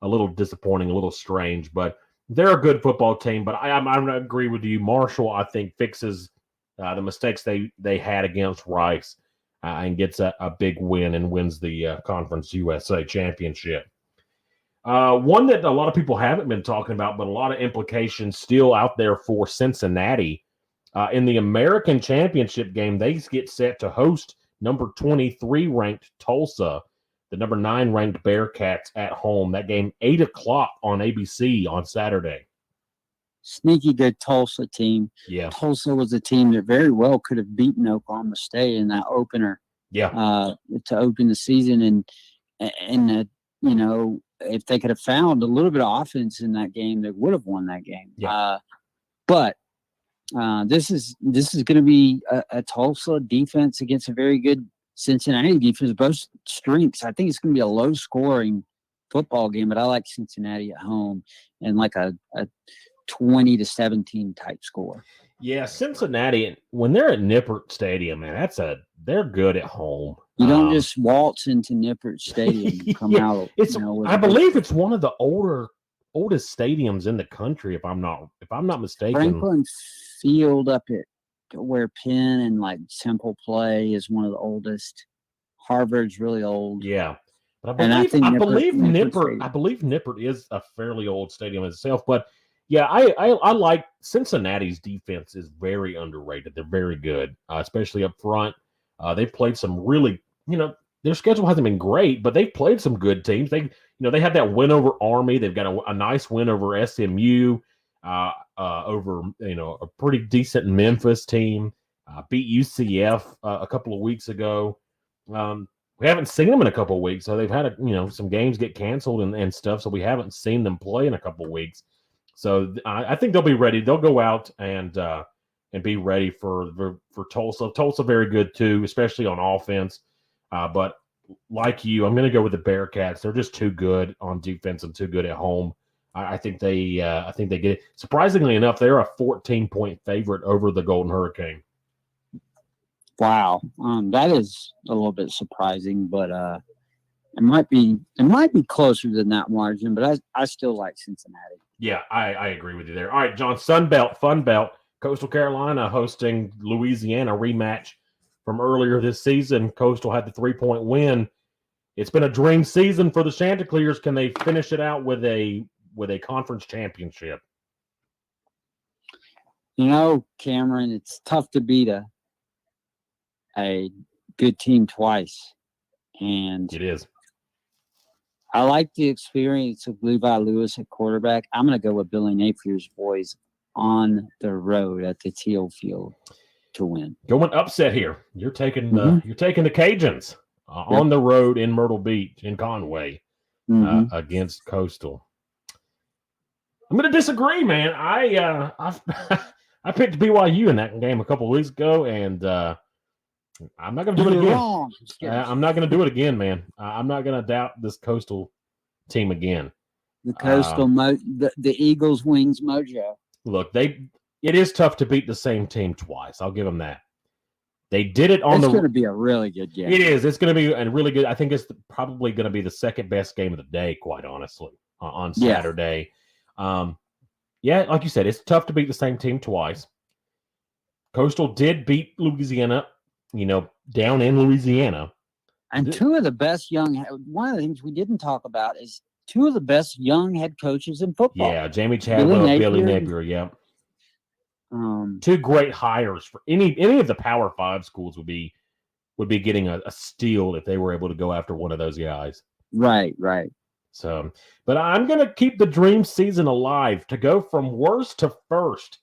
a little disappointing, a little strange. But they're a good football team. But I'm going to agree with you. Marshall, I think, fixes the mistakes they had against Rice. And gets a big win and wins the Conference USA Championship. One that a lot of people haven't been talking about, but a lot of implications still out there for Cincinnati. In the American Championship game, they get set to host number 23 ranked Tulsa, the number 9 ranked Bearcats at home. That game, 8 o'clock on ABC on Saturday. Sneaky good Tulsa team. Yeah. Tulsa was a team that very well could have beaten Oklahoma State in that opener. Yeah. To open the season, and if they could have found a little bit of offense in that game, they would have won that game. Yeah. But this is going to be a Tulsa defense against a very good Cincinnati defense, both strengths. I think it's going to be a low scoring football game, but I like Cincinnati at home and like a 20-17 type score. Yeah, Cincinnati, when they're at Nippert Stadium, man, they're good at home. You don't just waltz into Nippert Stadium and come out. I believe it's one of the oldest stadiums in the country, if I'm not mistaken. Franklin Field up at where Penn and like Temple play is one of the oldest. Harvard's really old. Yeah. But I believe Nippert is a fairly old stadium itself, but yeah, I like Cincinnati's defense is very underrated. They're very good, especially up front. They've played some really, their schedule hasn't been great, but they've played some good teams. They had that win over Army. They've got a nice win over SMU, over a pretty decent Memphis team. Beat UCF a couple of weeks ago. We haven't seen them in a couple of weeks, so they've had some games get canceled and stuff. So we haven't seen them play in a couple of weeks. So I think they'll be ready. They'll go out and be ready for Tulsa. Tulsa very good too, especially on offense. But like you, I'm going to go with the Bearcats. They're just too good on defense and too good at home. I think they get it. Surprisingly enough, they're a 14-point favorite over the Golden Hurricane. Wow, that is a little bit surprising, but it might be closer than that margin. But I still like Cincinnati. Yeah, I agree with you there. All right, John, Sun Belt, Fun Belt, Coastal Carolina hosting Louisiana, rematch from earlier this season. Coastal had the 3-point win. It's been a dream season for the Chanticleers. Can they finish it out with a conference championship? Cameron, it's tough to beat a good team twice. And it is. I like the experience of Levi Lewis at quarterback. I'm going to go with Billy Napier's boys on the road at the Teal Field to win. Going upset here. You're taking the Cajuns on the road in Myrtle Beach in Conway against Coastal. I'm going to disagree, man. I picked BYU in that game a couple of weeks ago, and I'm not going to do it again. I'm not going to do it again, man. I'm not going to doubt this Coastal team again. The Coastal, the Eagles' wings mojo. Look, it is tough to beat the same team twice. I'll give them that. They did it on It's going to be a really good game. It is. It's going to be a really good. I think it's probably going to be the second best game of the day, quite honestly, on Saturday. Like you said, it's tough to beat the same team twice. Coastal did beat Louisiana, down in Louisiana. And two of the best one of the things we didn't talk about is two of the best young head coaches in football. Yeah, Jamie Chadwell, Billy Napier, yeah. Two great hires for any of the Power 5 schools would be getting a steal if they were able to go after one of those guys. Right. So, but I'm going to keep the dream season alive to go from worst to first.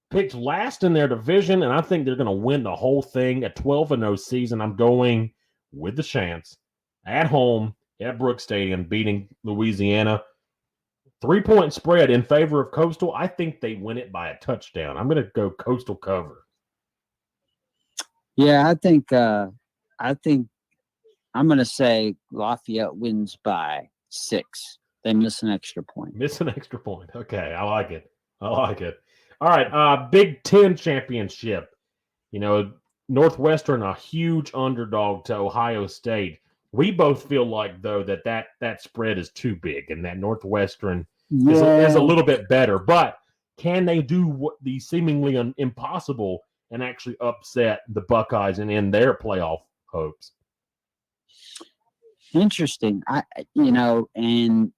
Picked last in their division, and I think they're going to win the whole thing. A 12-0 season. I'm going with the chance at home at Brooks Stadium, beating Louisiana. 3-point spread in favor of Coastal. I think they win it by a touchdown. I'm going to go Coastal cover. Yeah, I think I'm going to say Lafayette wins by 6. They miss an extra point. Miss an extra point. Okay, I like it. All right, Big Ten championship. Northwestern, a huge underdog to Ohio State. We both feel like, though, that spread is too big and that Northwestern is a little bit better. But can they do what the seemingly impossible and actually upset the Buckeyes and end their playoff hopes? Interesting. And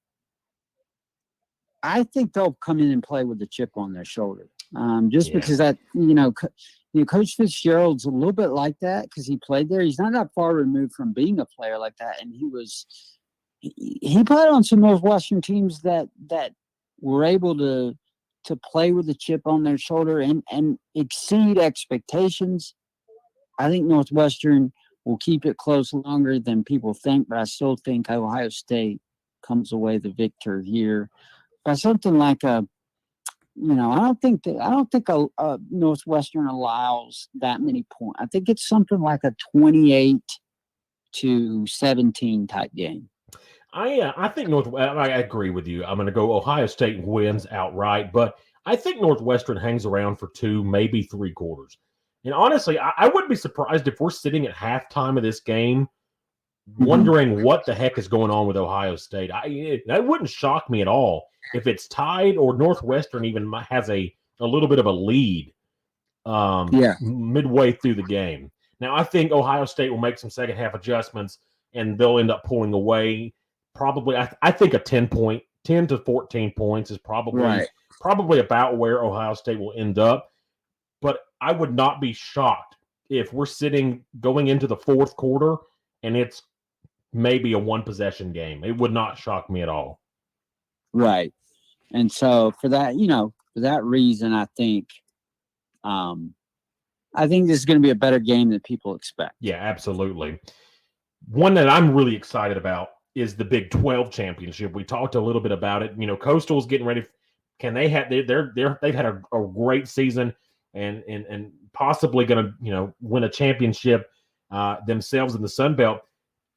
I think they'll come in and play with the chip on their shoulder. Because Coach Fitzgerald's a little bit like that because he played there. He's not that far removed from being a player like that, and he played on some Northwestern teams that were able to play with the chip on their shoulder and exceed expectations. I think Northwestern will keep it close longer than people think, but I still think Ohio State comes away the victor here by something like I don't think Northwestern allows that many points. I think it's something like a 28-17 type game. I think I agree with you. I'm going to go Ohio State wins outright, but I think Northwestern hangs around for 2, maybe 3 quarters. And honestly, I wouldn't be surprised if we're sitting at halftime of this game wondering what the heck is going on with Ohio State. That wouldn't shock me at all if it's tied or Northwestern even has a little bit of a lead midway through the game. Now, I think Ohio State will make some second half adjustments and they'll end up pulling away. Probably, I think a 10 to 14 points is probably about where Ohio State will end up. But I would not be shocked if we're sitting going into the fourth quarter and it's maybe a 1-possession game. It would not shock me at all. Right. And so for that reason, I think this is going to be a better game than people expect. Yeah, absolutely. One that I'm really excited about is the Big 12 championship. We talked a little bit about it. Coastal's getting ready. Can they have? They've had a great season and possibly going to win a championship themselves in the Sun Belt.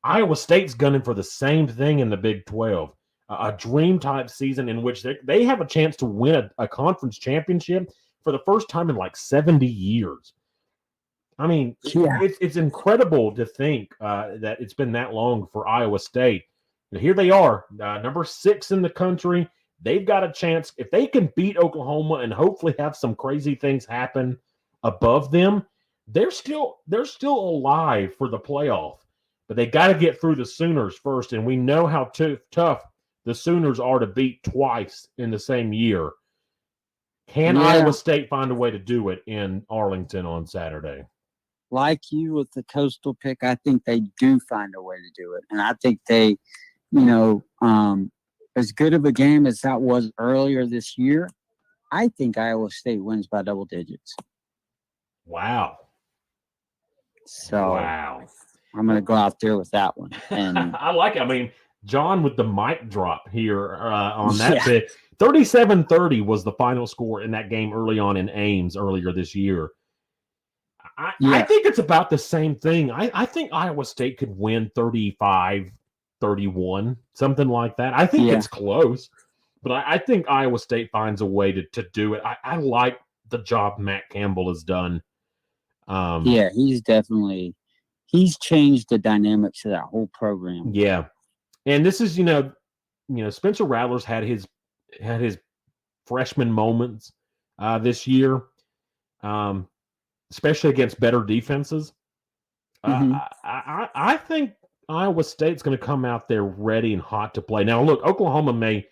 Iowa State's gunning for the same thing in the Big 12, a dream type season in which they have a chance to win a conference championship for the first time in like 70 years. I mean, it's incredible to think that it's been that long for Iowa State. And here they are, number 6 in the country. They've got a chance. If they can beat Oklahoma and hopefully have some crazy things happen above them, they're still alive for the playoff. But they got to get through the Sooners first, and we know how tough the Sooners are to beat twice in the same year. Can Iowa State find a way to do it in Arlington on Saturday? Like you with the Coastal pick, I think they do find a way to do it. And I think they, as good of a game as that was earlier this year, I think Iowa State wins by double digits. Wow. So I'm going to go out there with that one. And I like it. I mean, John with the mic drop here on that bit. 37-30 was the final score in that game early on in Ames earlier this year. I think it's about the same thing. I think Iowa State could win 35-31, something like that. I think it's close, but I think Iowa State finds a way to do it. I like the job Matt Campbell has done. He's changed the dynamics of that whole program. Yeah. And this is, Spencer Rattler's had his freshman moments this year, especially against better defenses. I think Iowa State's going to come out there ready and hot to play. Now, look, Oklahoma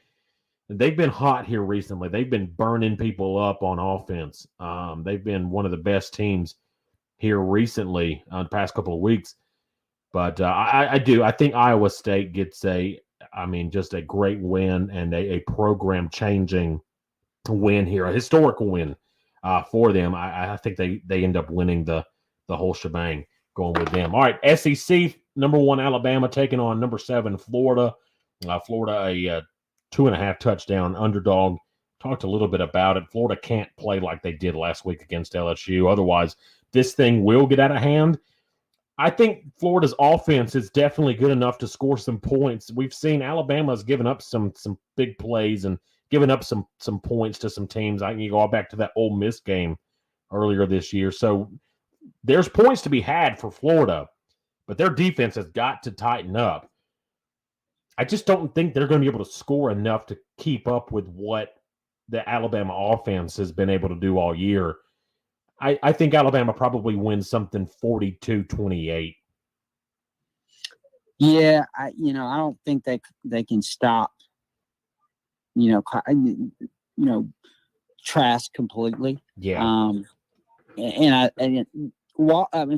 they've been hot here recently. They've been burning people up on offense. They've been one of the best teams here recently the past couple of weeks. But I think Iowa State gets just a great win and a program-changing win here, a historical win for them. I think they end up winning the whole shebang going with them. All right, SEC number 1 Alabama taking on number 7 Florida. Florida a 2.5 touchdown underdog. Talked a little bit about it. Florida can't play like they did last week against LSU. Otherwise, this thing will get out of hand. I think Florida's offense is definitely good enough to score some points. We've seen Alabama's given up some big plays and given up some points to some teams. I can go all back to that Ole Miss game earlier this year. So there's points to be had for Florida, but their defense has got to tighten up. I just don't think they're going to be able to score enough to keep up with what the Alabama offense has been able to do all year. I think Alabama probably wins something 42-28. Yeah, I don't think they can stop, Trask completely. Yeah.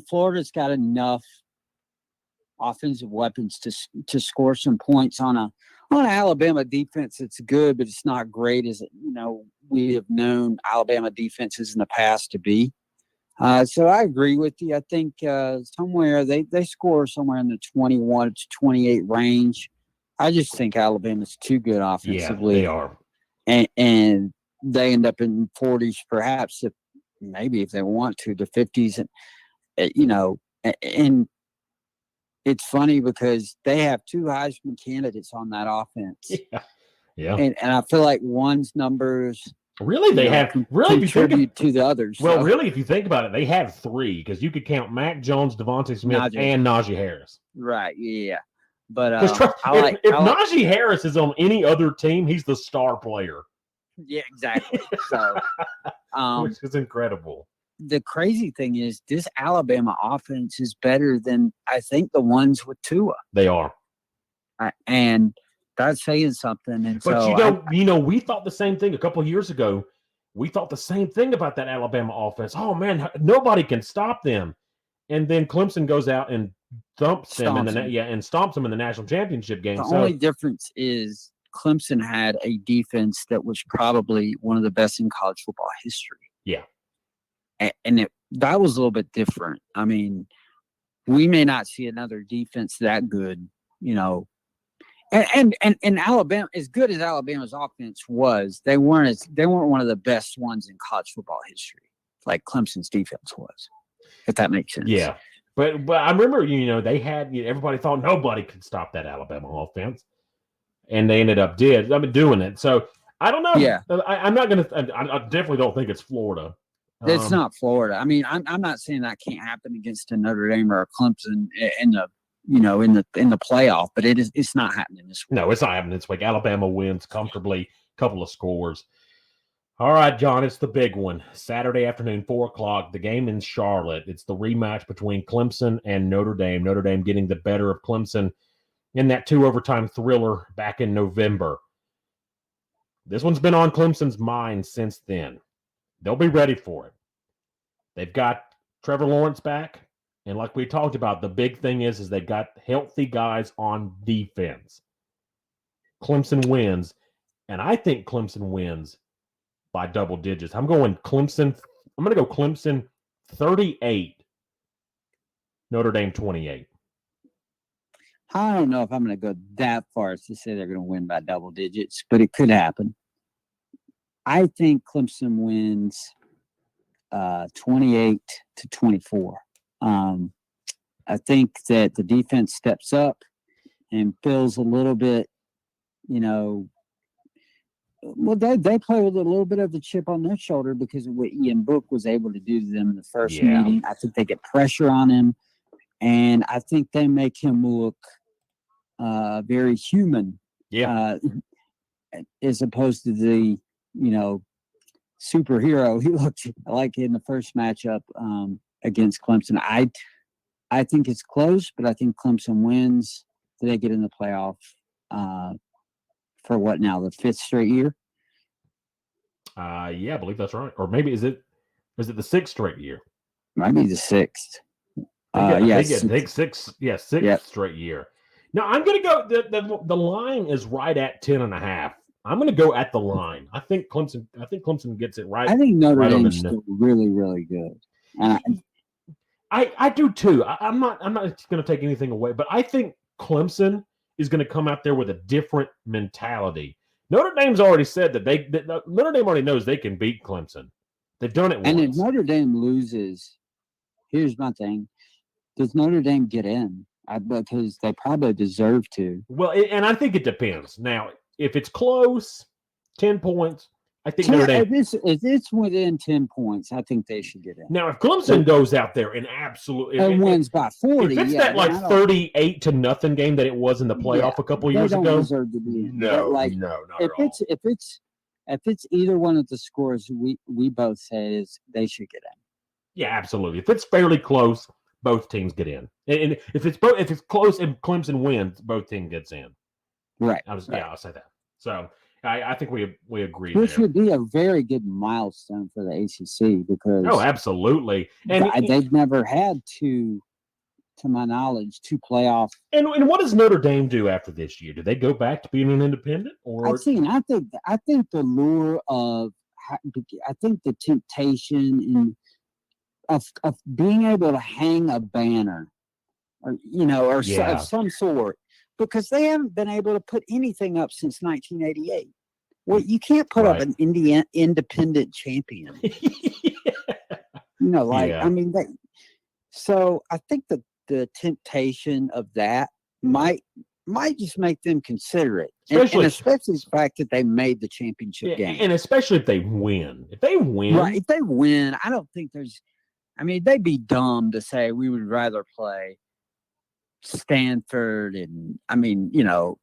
Florida's got enough offensive weapons to score some points on an Alabama defense. It's good, but it's not great as we have known Alabama defenses in the past to be. So I agree with you. I think somewhere they score somewhere in the 21 to 28 range. I just think Alabama's too good offensively. Yeah, they are. And they end up in 40s, perhaps, if they want to, the 50s. And it's funny because they have 2 Heisman candidates on that offense. Yeah. And I feel like one's numbers really they have really contribute to the others. Well, really, if you think about it, they have 3 because you could count Mac Jones, Devontae Smith, and Najee Harris. Right. Yeah. But if Najee Harris is on any other team, he's the star player. Yeah, exactly. So, which is incredible. The crazy thing is this Alabama offense is better than I think the ones with Tua. They are. And that's saying something. And but we thought the same thing a couple of years ago. We thought the same thing about that Alabama offense. Oh man, nobody can stop them. And then Clemson goes out and stomps them in the national championship game. The only difference is Clemson had a defense that was probably one of the best in college football history. Yeah. And that was a little bit different. I mean, we may not see another defense that good, And Alabama, as good as Alabama's offense was, they weren't one of the best ones in college football history, like Clemson's defense was. If that makes sense. Yeah, but I remember, they had everybody thought nobody could stop that Alabama offense, and they ended up doing it. So I don't know. Yeah, I'm not gonna. I definitely don't think it's Florida. It's not Florida. I mean, I'm not saying that can't happen against a Notre Dame or a Clemson in the playoff, but it's not happening this week. No, it's not happening this week. Alabama wins comfortably, couple of scores. All right, John, it's the big one. Saturday afternoon, 4:00, the game in Charlotte. It's the rematch between Clemson and Notre Dame. Notre Dame getting the better of Clemson in that 2-overtime thriller back in November. This one's been on Clemson's mind since then. They'll be ready for it. They've got Trevor Lawrence back. And like we talked about, the big thing is they've got healthy guys on defense. Clemson wins, and I think Clemson wins by double digits. I'm going to go Clemson 38, Notre Dame 28. I don't know if I'm going to go that far as to say they're going to win by double digits, but it could happen. I think Clemson wins 28-24. I think that the defense steps up and feels a little bit, they play with a little bit of a chip on their shoulder because of what Ian Book was able to do to them in the first meeting. I think they get pressure on him, and I think they make him look very human. Yeah. As opposed to the, superhero he looked like in the first matchup against Clemson. I think it's close, but I think Clemson wins. Do they get in the playoff for what now, the 5th straight year? Yeah, I believe that's right. Or maybe is it the 6th straight year? Might be the 6th. Sixth straight year. Now I'm going to go. The line is right at 10.5. I'm going to go at the line. I think Clemson gets it right. I think Notre Dame's still really, really good. I do too. I'm not going to take anything away, but I think Clemson is going to come out there with a different mentality. Notre Dame's already said that Notre Dame already knows they can beat Clemson. They've done it once. And if Notre Dame loses, here's my thing: does Notre Dame get in? Because they probably deserve to. Well, and I think it depends. Now, if it's close, 10 points, I think Notre Dame. If it's within 10 points, I think they should get in. Now, if Clemson goes out there and absolutely wins by 40, if it's that 38-0 game that it was in the playoff a couple years ago, deserve to be in. No, not at all. If it's either one of the scores we both say is they should get in. Yeah, absolutely. If it's fairly close, both teams get in. And if it's close and Clemson wins, both teams gets in. Right. I'll say that. So I think we agree. Which would be a very good milestone for the ACC because absolutely. And they've never had to my knowledge, two playoff. And what does Notre Dame do after this year? Do they go back to being an independent? Or I think the lure of the temptation of being able to hang a banner or of some sort, because they haven't been able to put anything up since 1988. Well, you can't put up an independent champion. I mean, so I think the temptation of that might just make them consider it, especially the fact that they made the championship game, and especially if they win. If they win, I don't think there's. I mean, they'd be dumb to say we would rather play Stanford, and I mean,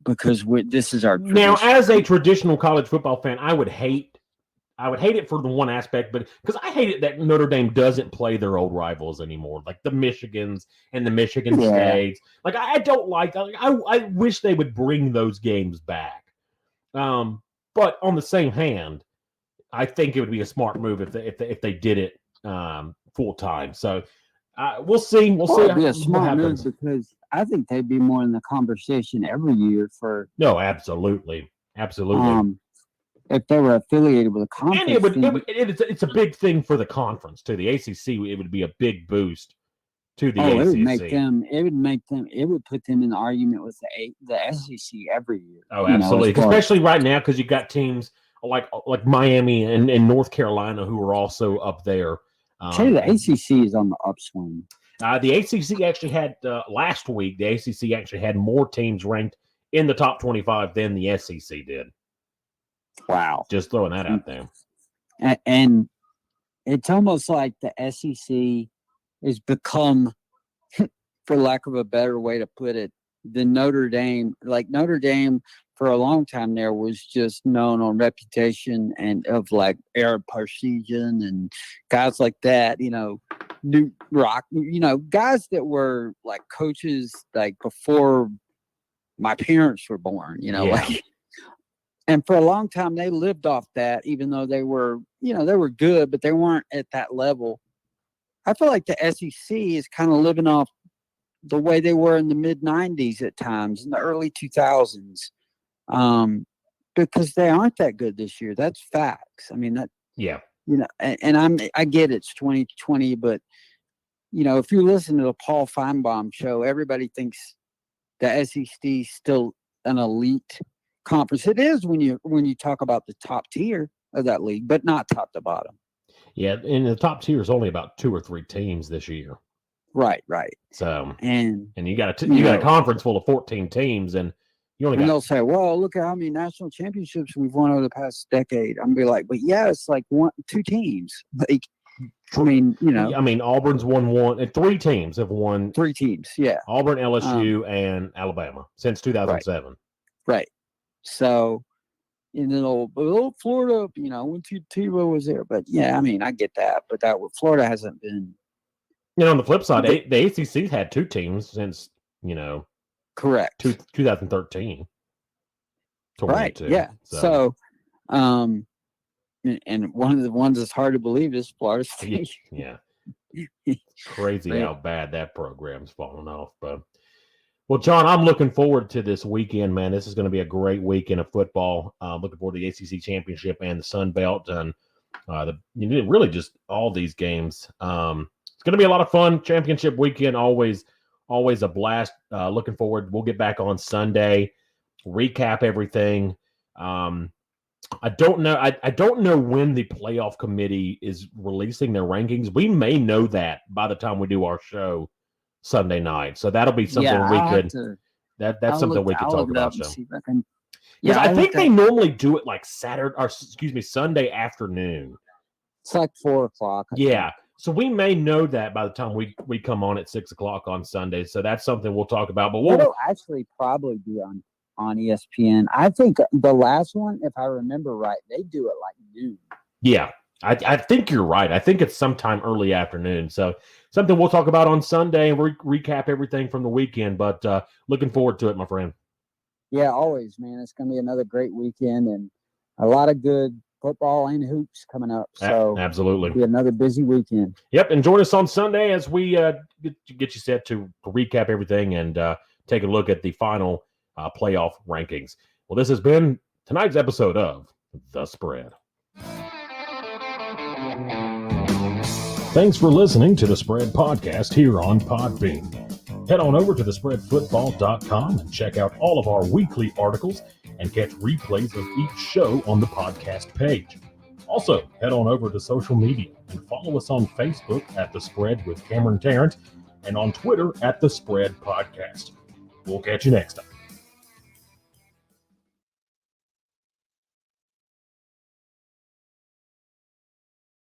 because this is our tradition. Now, as a traditional college football fan, I would hate it for the one aspect, but because I hate it that Notre Dame doesn't play their old rivals anymore, like the Michigans and the Michigan States. Like I don't like. I wish they would bring those games back. But on the same hand, I think it would be a smart move if they did it full time. So we'll see. We'll see. It'd be a smart move because I think they'd be more in the conversation every year for. No, absolutely. If they were affiliated with a conference, and it's a big thing for the conference too. The ACC, it would be a big boost to the ACC. It would put them in the argument with the SEC every year. Oh, absolutely, especially right now because you've got teams like Miami and North Carolina who are also up there. The ACC is on the upswing. The ACC actually had last week. The ACC actually had more teams ranked in the top 25 than the SEC did. Wow! Just throwing that out there. And it's almost like the SEC has become, for lack of a better way to put it, the Notre Dame. Like Notre Dame for a long time there was just known on reputation and of like Arab Parseghian and guys like that. New Rock. Guys that were like coaches like before my parents were born. And for a long time, they lived off that, even though they were good, but they weren't at that level. I feel like the SEC is kind of living off the way they were in the mid-'90s at times, in the early 2000s, because they aren't that good this year. That's facts. I mean, and I get it's 2020, but, if you listen to the Paul Feinbaum show, everybody thinks the SEC is still an elite conference. It is when you talk about the top tier of that league, but not top to bottom. Yeah, and the top tier is only about 2 or 3 teams this year. Right. So and you got a conference full of 14 teams, and you only got. And they'll say, "Well, look at how many national championships we've won over the past decade." I'm be like, "But yeah, it's like 2 teams." Like, I mean, Auburn's won 1, and 3 teams have won. 3 teams, yeah. Auburn, LSU, and Alabama since 2007. Right. So, little Florida, when Tebow was there, but yeah, I mean, I get that, but Florida hasn't been. On the flip side, the ACC's had 2 teams since correct 2013. Right. Yeah. So, and one of the ones that's hard to believe is Florida State. Yeah. Crazy how bad that program's fallen off, but. Well, John, I'm looking forward to this weekend, man. This is going to be a great weekend of football. Looking forward to the ACC Championship and the Sun Belt, and really just all these games. It's it's going to be a lot of fun. Championship weekend, always a blast. Looking forward. We'll get back on Sunday, recap everything. I don't know. I don't know when the playoff committee is releasing their rankings. We may know that by the time we do our show Sunday night. So that'll be something that's something we could talk about. So. I think they normally do it like Sunday afternoon. It's like 4:00. Yeah. So we may know that by the time we come on at 6:00 on Sunday. So that's something we'll talk about. But it'll actually probably be on ESPN. I think the last one, if I remember right, they do it like noon. Yeah. I think you're right. I think it's sometime early afternoon. So something we'll talk about on Sunday and recap everything from the weekend. But looking forward to it, my friend. Yeah, always, man. It's going to be another great weekend and a lot of good football and hoops coming up. So absolutely, it'll be another busy weekend. Yep, and join us on Sunday as we get you set to recap everything and take a look at the final playoff rankings. Well, this has been tonight's episode of The Spread. Thanks for listening to The Spread Podcast here on Podbean. Head on over to thespreadfootball.com and check out all of our weekly articles and catch replays of each show on the podcast page. Also, head on over to social media and follow us on Facebook at The Spread with Cameron Tarrant and on Twitter at The Spread Podcast. We'll catch you next time.